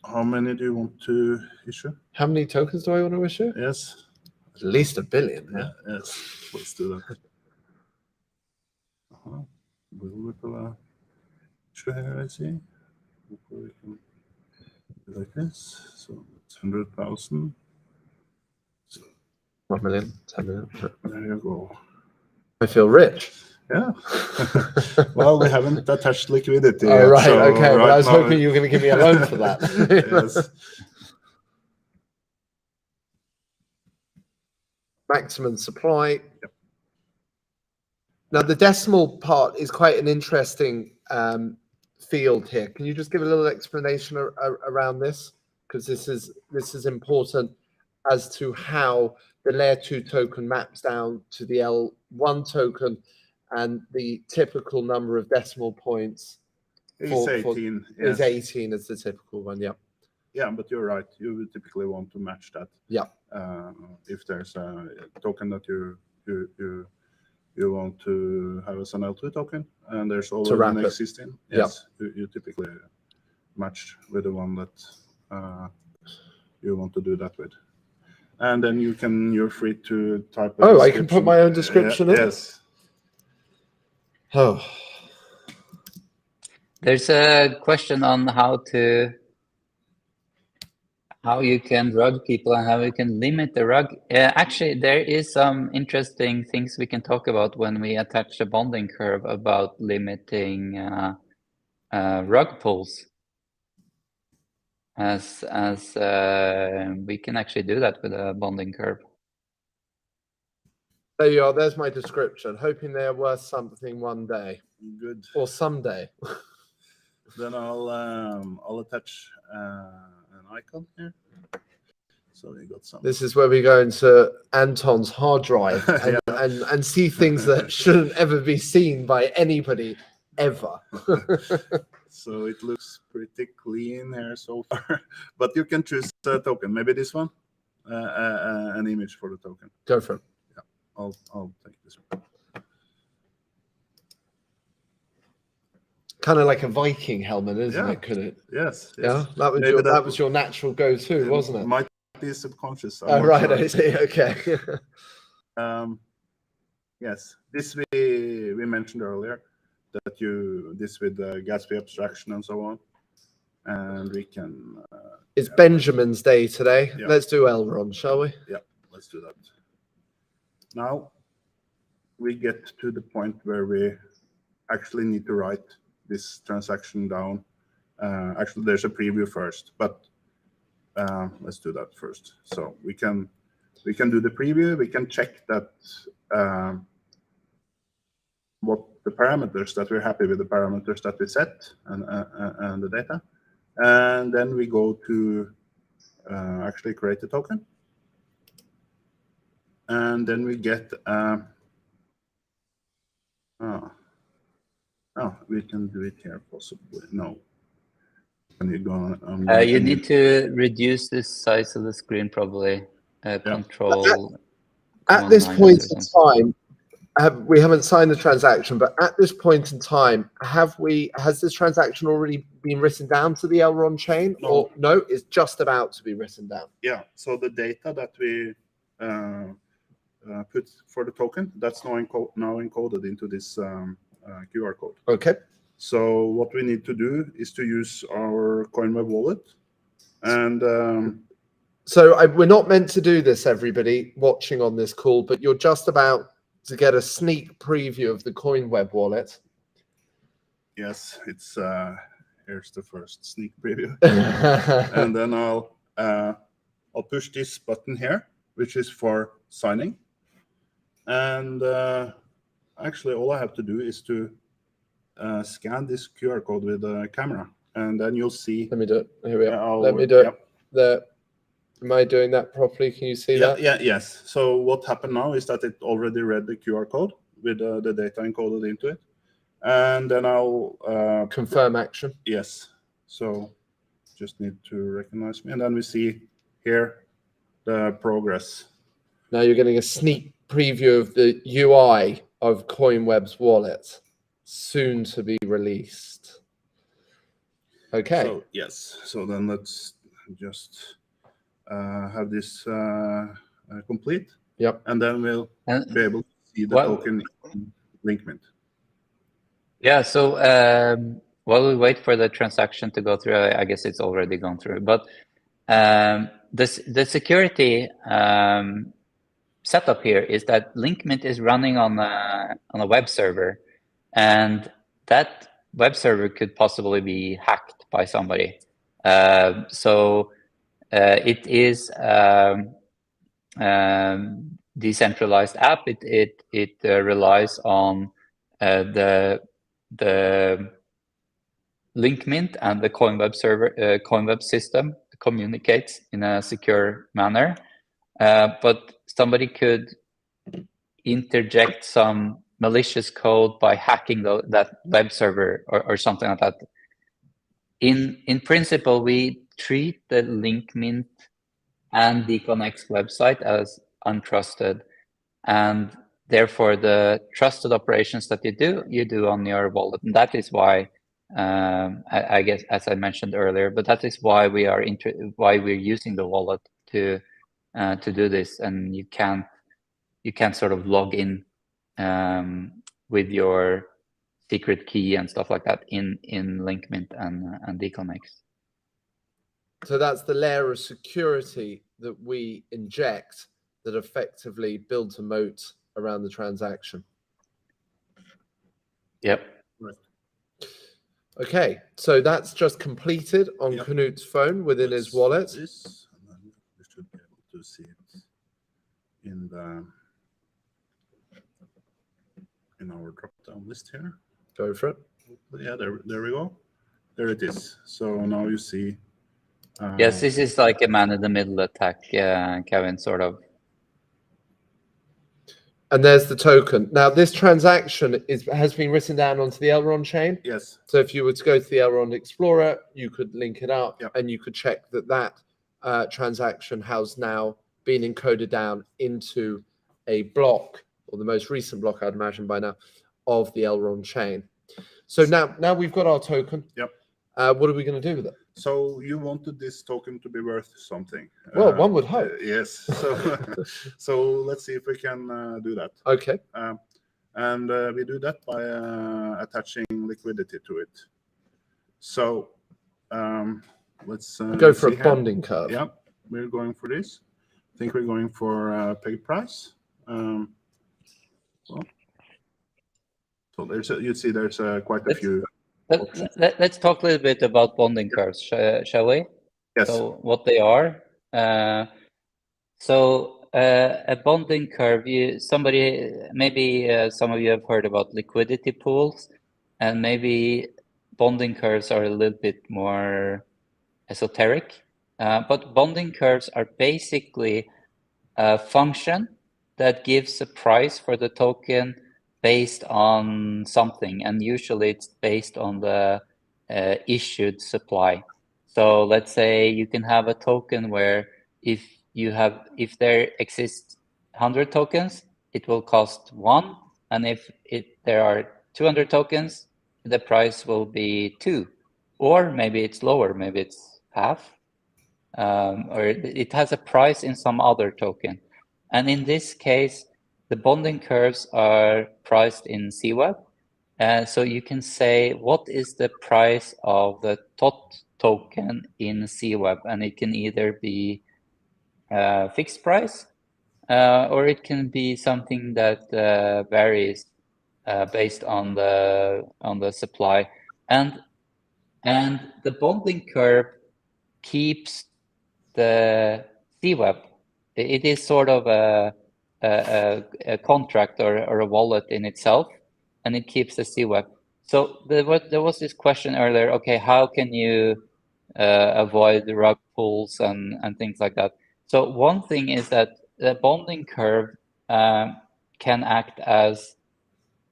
how many do you want to issue? How many tokens do I want to issue? Yes. At least 1 billion. Yeah, yes. Let's do that. We'll look at that. Should I see? We can do like this. So it's 100,000. So 1 million, 10 million. there you go. I feel rich. Yeah. Well, we haven't attached liquidity. Oh, yet, right. so Okay. right Well, I was now hoping you were going to give me a loan for that. Yes. Maximum supply. Yep. Now, the decimal part is quite an interesting field here. Can you just give a little explanation around this? Because this is important as to how the layer 2 token maps down to the L1 token and the typical number of decimal points. It's 18. Is Yes. 18 as the typical one, yeah. Yeah, but you're right. You would typically want to match that. Yeah. If there's a token that you want to have as an L2 token, and there's already an existing, yes, you typically match with the one that you want to do that with. And then you're free to type. I can put my own description in. Yes. Oh. There's a question on how you can rug people and how you can limit the rug. Actually, there is some interesting things we can talk about when we attach the bonding curve about limiting rug pulls. As we can actually do that with a bonding curve. There you are. There's my description. Hoping they're worth something one day. Good. Or someday. Then I'll attach an icon here. So we got some. This is where we go into Anton's hard drive and see things that shouldn't ever be seen by anybody ever. So it looks pretty clean here so far, but you can choose a token. Maybe this one, an image for the token. Go for it. Yeah, I'll take this one. Kind of like a Viking helmet, isn't it? Could it? Yes. Yeah, that was your natural go-to, wasn't it? Might be subconscious. Oh, right. Sure. I see. Okay. Yes, this we mentioned earlier. That this with gas fee abstraction and so on, and we can. It's Benjamin's day today. Yeah. Let's do Elrond, shall we? Yeah, let's do that. Now we get to the point where we actually need to write this transaction down. Actually, there's a preview first, but let's do that first. So we can do the preview. We can check that. What the parameters that we're happy with, the parameters that we set and the data. And then we go to actually create the token. And then we get, we can do it here possibly. No. Can you go on? You need to reduce the size of the screen probably. Control. At this point in time, we haven't signed the transaction, but at this point in time, has this transaction already been written down to the Elrond chain? No. Or no, it's just about to be written down? Yeah, so the data that we put for the token, that's now encoded into this QR code. Okay. So what we need to do is to use our Coinweb wallet. And so we're not meant to do this, everybody watching on this call, but you're just about to get a sneak preview of the Coinweb wallet. Yes, it's here's the first sneak preview. And then I'll push this button here, which is for signing. And actually all I have to do is to scan this QR code with a camera, and then you'll see. Let me do it. Here we are. Let me do it. There. Am I doing that properly? Can you see that? Yes. So what happened now is that it already read the QR code with the data encoded into it. And then I'll confirm action. Yes. So just need to recognize me. And then we see here the progress. Now you're getting a sneak preview of the UI of Coinweb's wallet, soon to be released. Okay. So yes. So then let's just have this complete. Yep. And then we'll be able to see the token in LinkMint. Yeah. So while we wait for the transaction to go through, I guess it's already gone through. But the security setup here is that LinkMint is running on a web server, and that web server could possibly be hacked by somebody. So it is decentralized app. It relies on the LinkMint and the Coinweb server, Coinweb system communicates in a secure manner. But somebody could interject some malicious code by hacking that web server or something like that. In principle, we treat the LinkMint and DeconX website as untrusted, and therefore the trusted operations that you do on your wallet. And that is why, I guess, as I mentioned earlier, but that is why we're using the wallet to do this. And you can't sort of log in with your secret key and stuff like that in LinkMint and DeconX. So that's the layer of security that we inject that effectively builds a moat around the transaction. Yep. Right. Okay, so that's just completed on Knut's phone within his wallet. This, and then we should be able to see it in our drop-down list here. Go for it. Yeah, there we go. There it is. So now you see. Yes, this is like a man-in-the-middle attack, Kevin, sort of. And there's the token. Now, this transaction has been written down onto the Elrond chain. Yes. So if you were to go to the Elrond Explorer, you could link it up, and you could check that transaction has now been encoded down into a block, or the most recent block, I'd imagine by now, of the Elrond chain. So now we've got our token. Yep. What are we going to do with it? So you wanted this token to be worth something. Well, one would hope. Yes. So, so let's see if we can do that. Okay. And we do that by attaching liquidity to it. So let's go for a bonding curve. Yeah, we're going for this. I think we're going for peg price. Well, so you see there's quite a few. Let's talk a little bit about bonding curves, shall we? Yes. So what they are. So a bonding curve, maybe some of you have heard about liquidity pools, and maybe bonding curves are a little bit more esoteric. But bonding curves are basically a function that gives a price for the token based on something, and usually it's based on the issued supply. So let's say you can have a token where if there exists 100 tokens, it will cost 1, and if there are 200 tokens, the price will be 2, or maybe it's lower, maybe it's half, or it has a price in some other token. And in this case, the bonding curves are priced in CWeb. So you can say, what is the price of the TOT token in CWeb? And it can either be fixed price, or it can be something that varies based on the supply. And the bonding curve keeps the CWeb. It is sort of a contract or a wallet in itself, and it keeps the CWeb. So there was this question earlier, okay, how can you avoid rug pulls and things like that? So one thing is that the bonding curve can act as,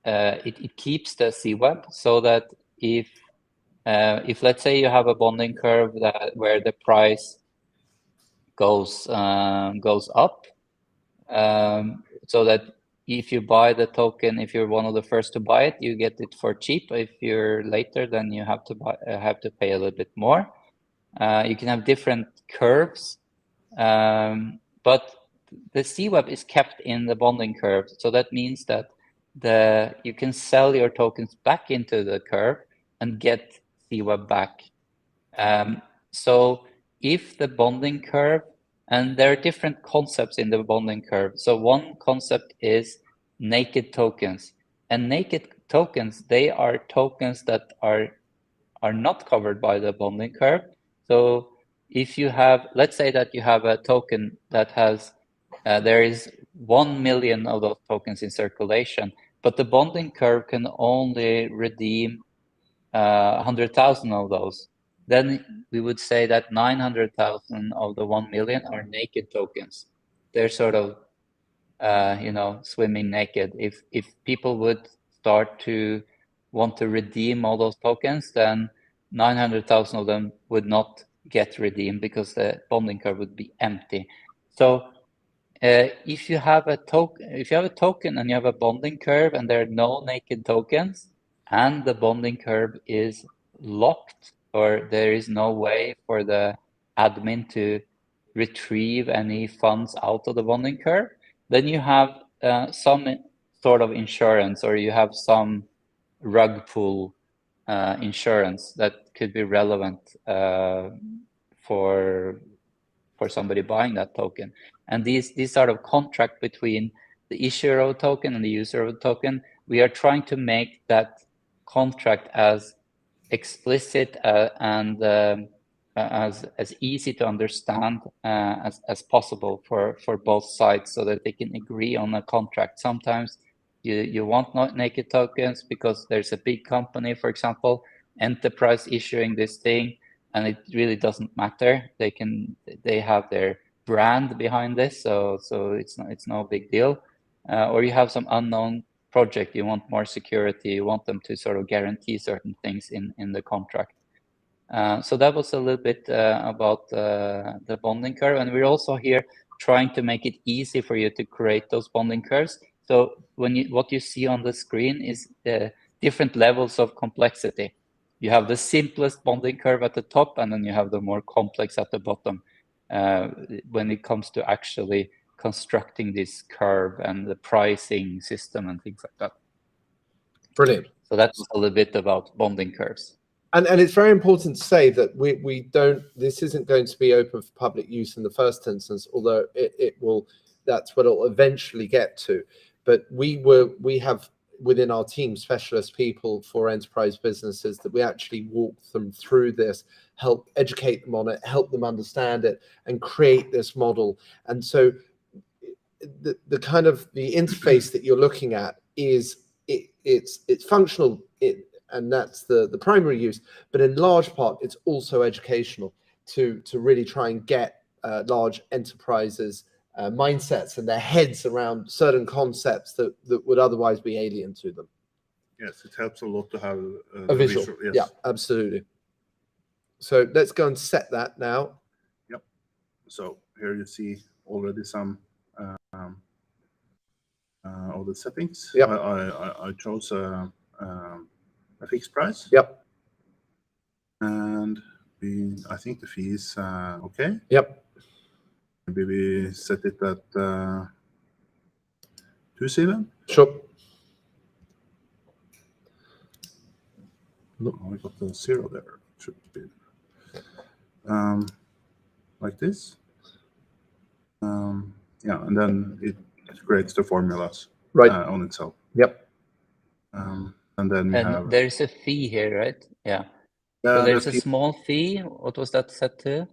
it keeps the CWeb, so that if let's say you have a bonding curve where the price goes up, so that if you buy the token, if you're one of the first to buy it, you get it for cheap. If you're later, then you have to pay a little bit more. You can have different curves, but the CWEB is kept in the bonding curve. So that means that you can sell your tokens back into the curve and get CWEB back. So if the bonding curve, and there are different concepts in the bonding curve. So one concept is naked tokens, and naked tokens, they are tokens that are not covered by the bonding curve. So if you have, let's say that you have a token that has, there is 1 million of those tokens in circulation, but the bonding curve can only redeem 100,000 of those. Then we would say that 900,000 of the 1 million are naked tokens. They're sort of, swimming naked. If people would start to want to redeem all those tokens, then 900,000 of them would not get redeemed because the bonding curve would be empty. So if you have a token and you have a bonding curve and there are no naked tokens and the bonding curve is locked, or there is no way for the admin to retrieve any funds out of the bonding curve, then you have some sort of insurance, or you have some rug pull insurance that could be relevant for somebody buying that token. And these sort of contract between the issuer of a token and the user of a token, we are trying to make that contract as explicit and as easy to understand as possible for both sides, so that they can agree on a contract. Sometimes you want not naked tokens because there's a big company, for example, enterprise issuing this thing, and it really doesn't matter. They have their brand behind this, so it's no big deal. Or you have some unknown project, you want more security, you want them to sort of guarantee certain things in the contract. So that was a little bit about the bonding curve, and we're also here trying to make it easy for you to create those bonding curves. So what you see on the screen is different levels of complexity. You have the simplest bonding curve at the top, and then you have the more complex at the bottom when it comes to actually constructing this curve and the pricing system and things like that. Brilliant. So that's a little bit about bonding curves. And it's very important to say that this isn't going to be open for public use in the first instance, although it will, that's what it'll eventually get to. But we have within our team specialist people for enterprise businesses that we actually walk them through this, help educate them on it, help them understand it, and create this model. And so the kind of the interface that you're looking at is it's functional, and that's the primary use, but in large part it's also educational to really try and get large enterprises mindsets and their heads around certain concepts that would otherwise be alien to them. Yes, it helps a lot to have a visual. Yes. Yeah, absolutely. So let's go and set that now. Yep. So here you see already some of the settings. Yep. I chose a fixed price. Yep. And I think the fee is okay. Yep. Maybe we set it at 2.7. Sure. No, I got the 0 there. Should be like this. Yeah, and then it creates the formulas right on itself. Yep. And then we have. There's a fee here, right? Yeah. So there's a small fee. What was that set to?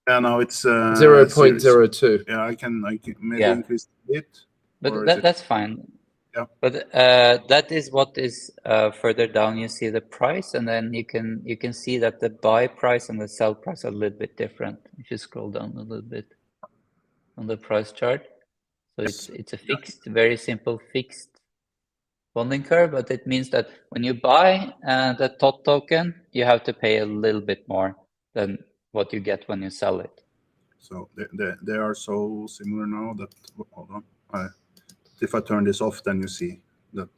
Yeah, no, it's 0.02. Yeah, I can maybe increase it. But that's fine. Yeah. But that is what is further down. You see the price, and then you can see that the buy price and the sell price are a little bit different. If you scroll down a little bit on the price chart, so it's a fixed, very simple fixed bonding curve. But it means that when you buy the TOT token, you have to pay a little bit more than what you get when you sell it. So they are so similar now that, hold on, if I turn this off, then you see that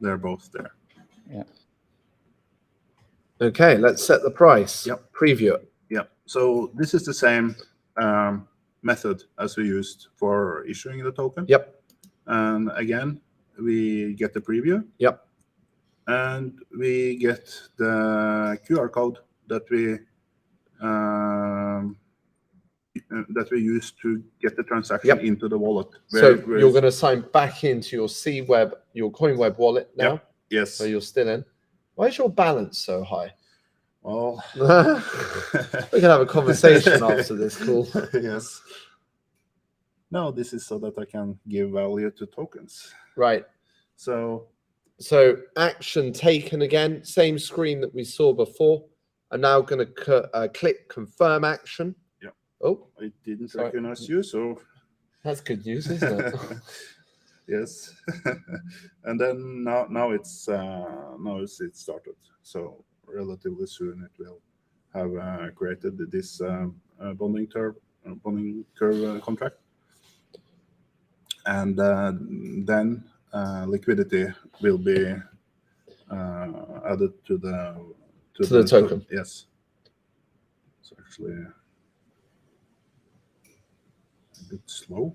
they're both there. Yeah. Okay, let's set the price. Yep. Preview it. Yeah. So this is the same method as we used for issuing the token. Yep. And again, we get the preview. Yep. And we get the QR code that we use to get the transaction into the wallet. So you're going to sign back into your your Coinweb wallet now. Yep. Yes. So you're still in. Why is your balance so high? Well, we can have a conversation after this call. Yes. No, this is so that I can give value to tokens. Right. So action taken again, same screen that we saw before. I'm now going to click confirm action. Yeah. Oh, I didn't recognize you, so that's good news, isn't it? Yes. And then now it's started. So relatively soon it will have created this bonding curve contract, and then liquidity will be added to the token. Yes. It's actually a bit slow.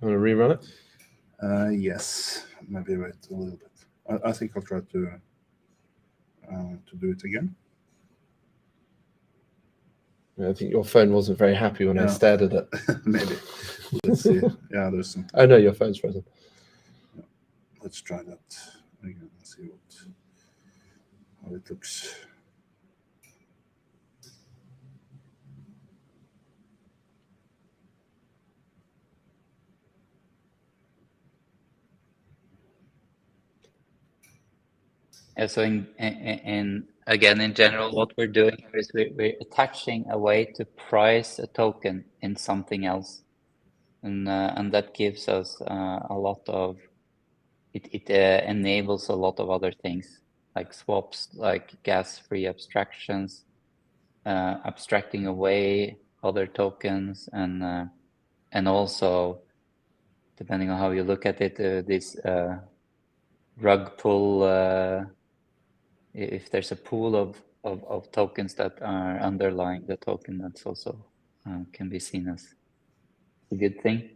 Want to rerun it? Yes. Maybe wait a little bit. I think I'll try to do it again. I think your phone wasn't very happy when I stared at it. Maybe. Let's see. Yeah, there's some. Oh no, your phone's frozen. Yeah. Let's try that again and see how it looks. Yeah, so again, in general, what we're doing here is we're attaching a way to price a token in something else, and that gives us a lot of it enables a lot of other things like swaps, like gas-free abstractions, abstracting away other tokens, and also, depending on how you look at it, this rug pull. If there's a pool of tokens that are underlying the token, that's also can be seen as a good thing.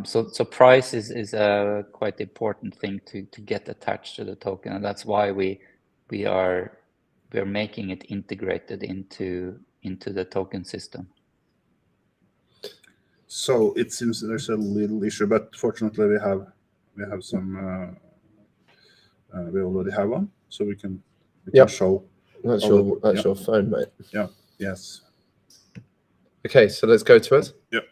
So price is a quite important thing to get attached to the token, and that's why we're making it integrated into the token system. So it seems there's a little issue, but fortunately we have some. We already have one, so we can show. That's your phone, mate. Yeah. Yes. Okay, so let's go to it. Yep.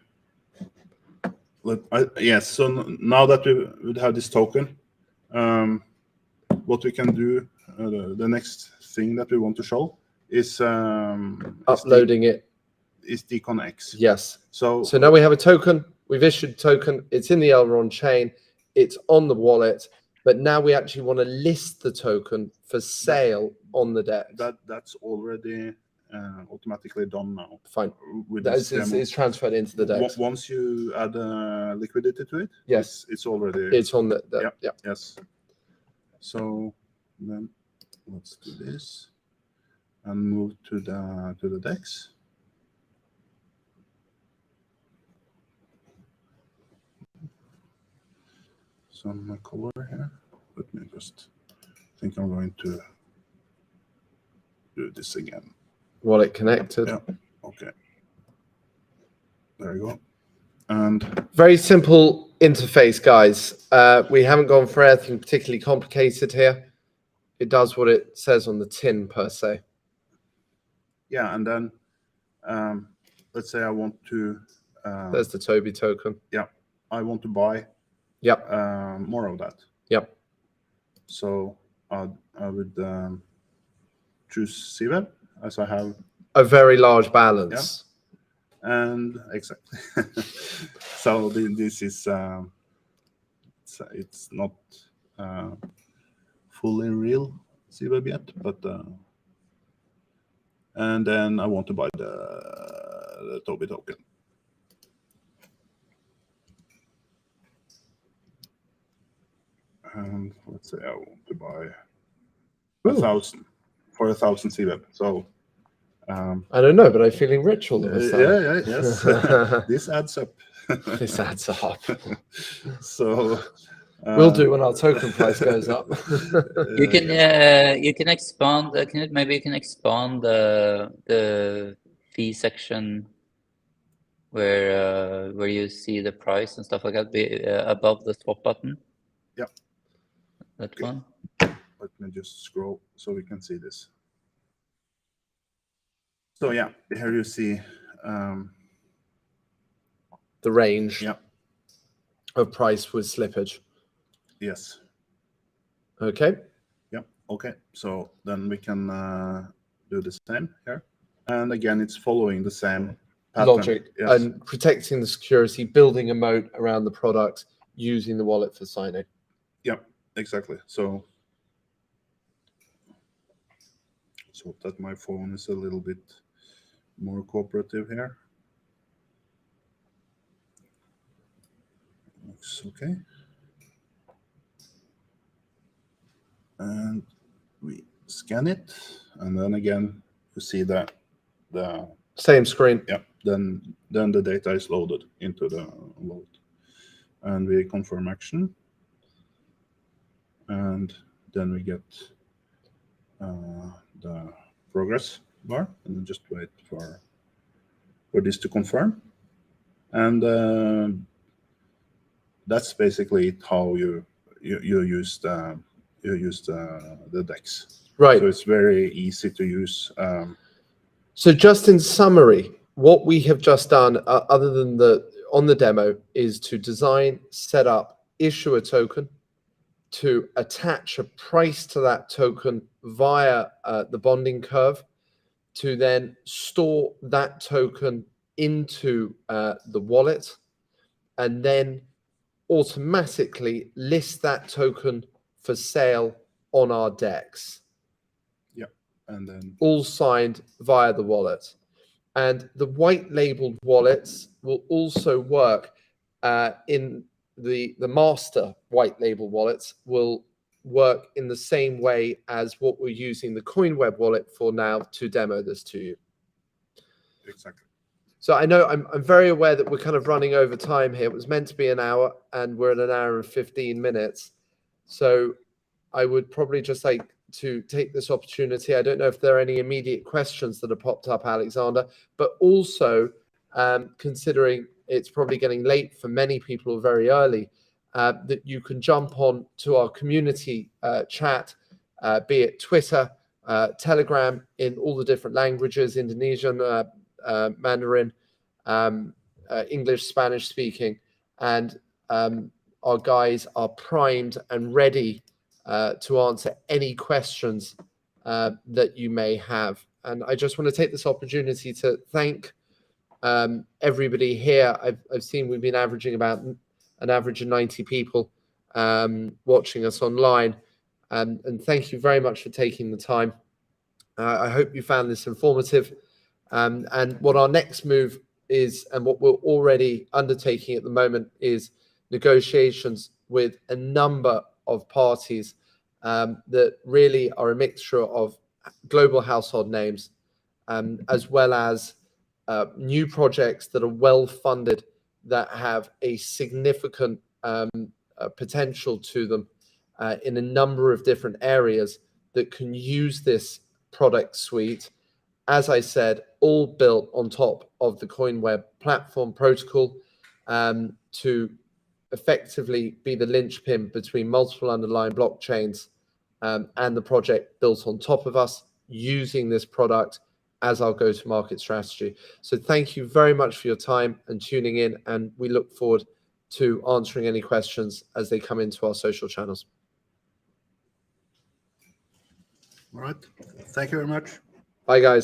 Yes. So now that we would have this token, what we can do, the next thing that we want to show is uploading it. Is DeconX. Yes. So now we have a token. We've issued token. It's in the Elrond chain. It's on the wallet. But now we actually want to list the token for sale on the DEX. That's already automatically done now. Fine. It's transferred into the DEX. Once you add liquidity to it, yes, it's already. It's on the yeah. Yes. So then let's do this and move to the DEX. Some color here. Let me just think I'm going to do this again. Wallet connected. Yeah. Okay. There you go. And very simple interface, guys. We haven't gone for anything particularly complicated here. It does what it says on the tin per se. Yeah, and then let's say I want to. There's the Toby token. Yeah, I want to buy. Yep. More of that. Yep. So I would choose CWeb as I have a very large balance. Yeah. And exactly. So this is it's not fully real CWeb yet, but and then I want to buy the Toby token. And let's say I want to buy 1,000 for 1,000 CWeb. So I don't know, but I'm feeling rich all of a sudden. yes. This adds up. This adds up. So We'll do when our token price goes up. You can expand. Maybe you can expand the fee section where you see the price and stuff like that be above the swap button. Yeah. That one. Let me just scroll so we can see this. So yeah, here you see the range yeah. of price with slippage. Yes. Okay. Yeah. Okay. So then we can do the same here, and again, it's following the same pattern. Logic. Yes. And protecting the security, building a moat around the product, using the wallet for signing. Yeah. Exactly. So that my phone is a little bit more cooperative here. Looks okay. And we scan it, and then again you see that the same screen. Yeah. Then the data is loaded into the wallet, and we confirm action, and then we get the progress bar, and then just wait for this to confirm, and that's basically how you use the DEX. Right. So it's very easy to use. So just in summary, what we have just done, other than on the demo, is to design, set up, issue a token, to attach a price to that token via the bonding curve, to then store that token into the wallet, and then automatically list that token for sale on our DEX. Yeah, and then all signed via the wallet. And the white labeled wallets will also work in the master white label wallets will work in the same way as what we're using the Coinweb wallet for now to demo this to you. Exactly. So I know I'm very aware that we're kind of running over time here. It was meant to be an hour, and we're at an hour and 15 minutes. So I would probably just like to take this opportunity. I don't know if there are any immediate questions that have popped up, Alexander, but also considering it's probably getting late for many people very early, that you can jump on to our community chat, be it Twitter, Telegram in all the different languages, Indonesian, Mandarin, English, Spanish speaking, and our guys are primed and ready to answer any questions that you may have. And I just want to take this opportunity to thank everybody here. I've seen we've been averaging about an average of 90 people watching us online. And thank you very much for taking the time. I hope you found this informative. And what our next move is, and what we're already undertaking at the moment, is negotiations with a number of parties that really are a mixture of global household names, as well as new projects that are well funded, that have a significant potential to them in a number of different areas that can use this product suite. As I said, all built on top of the Coinweb platform protocol to effectively be the linchpin between multiple underlying blockchains and the project built on top of us, using this product as our go-to-market strategy. So thank you very much for your time and tuning in, and we look forward to answering any questions as they come into our social channels. All right. Thank you very much. Bye, guys.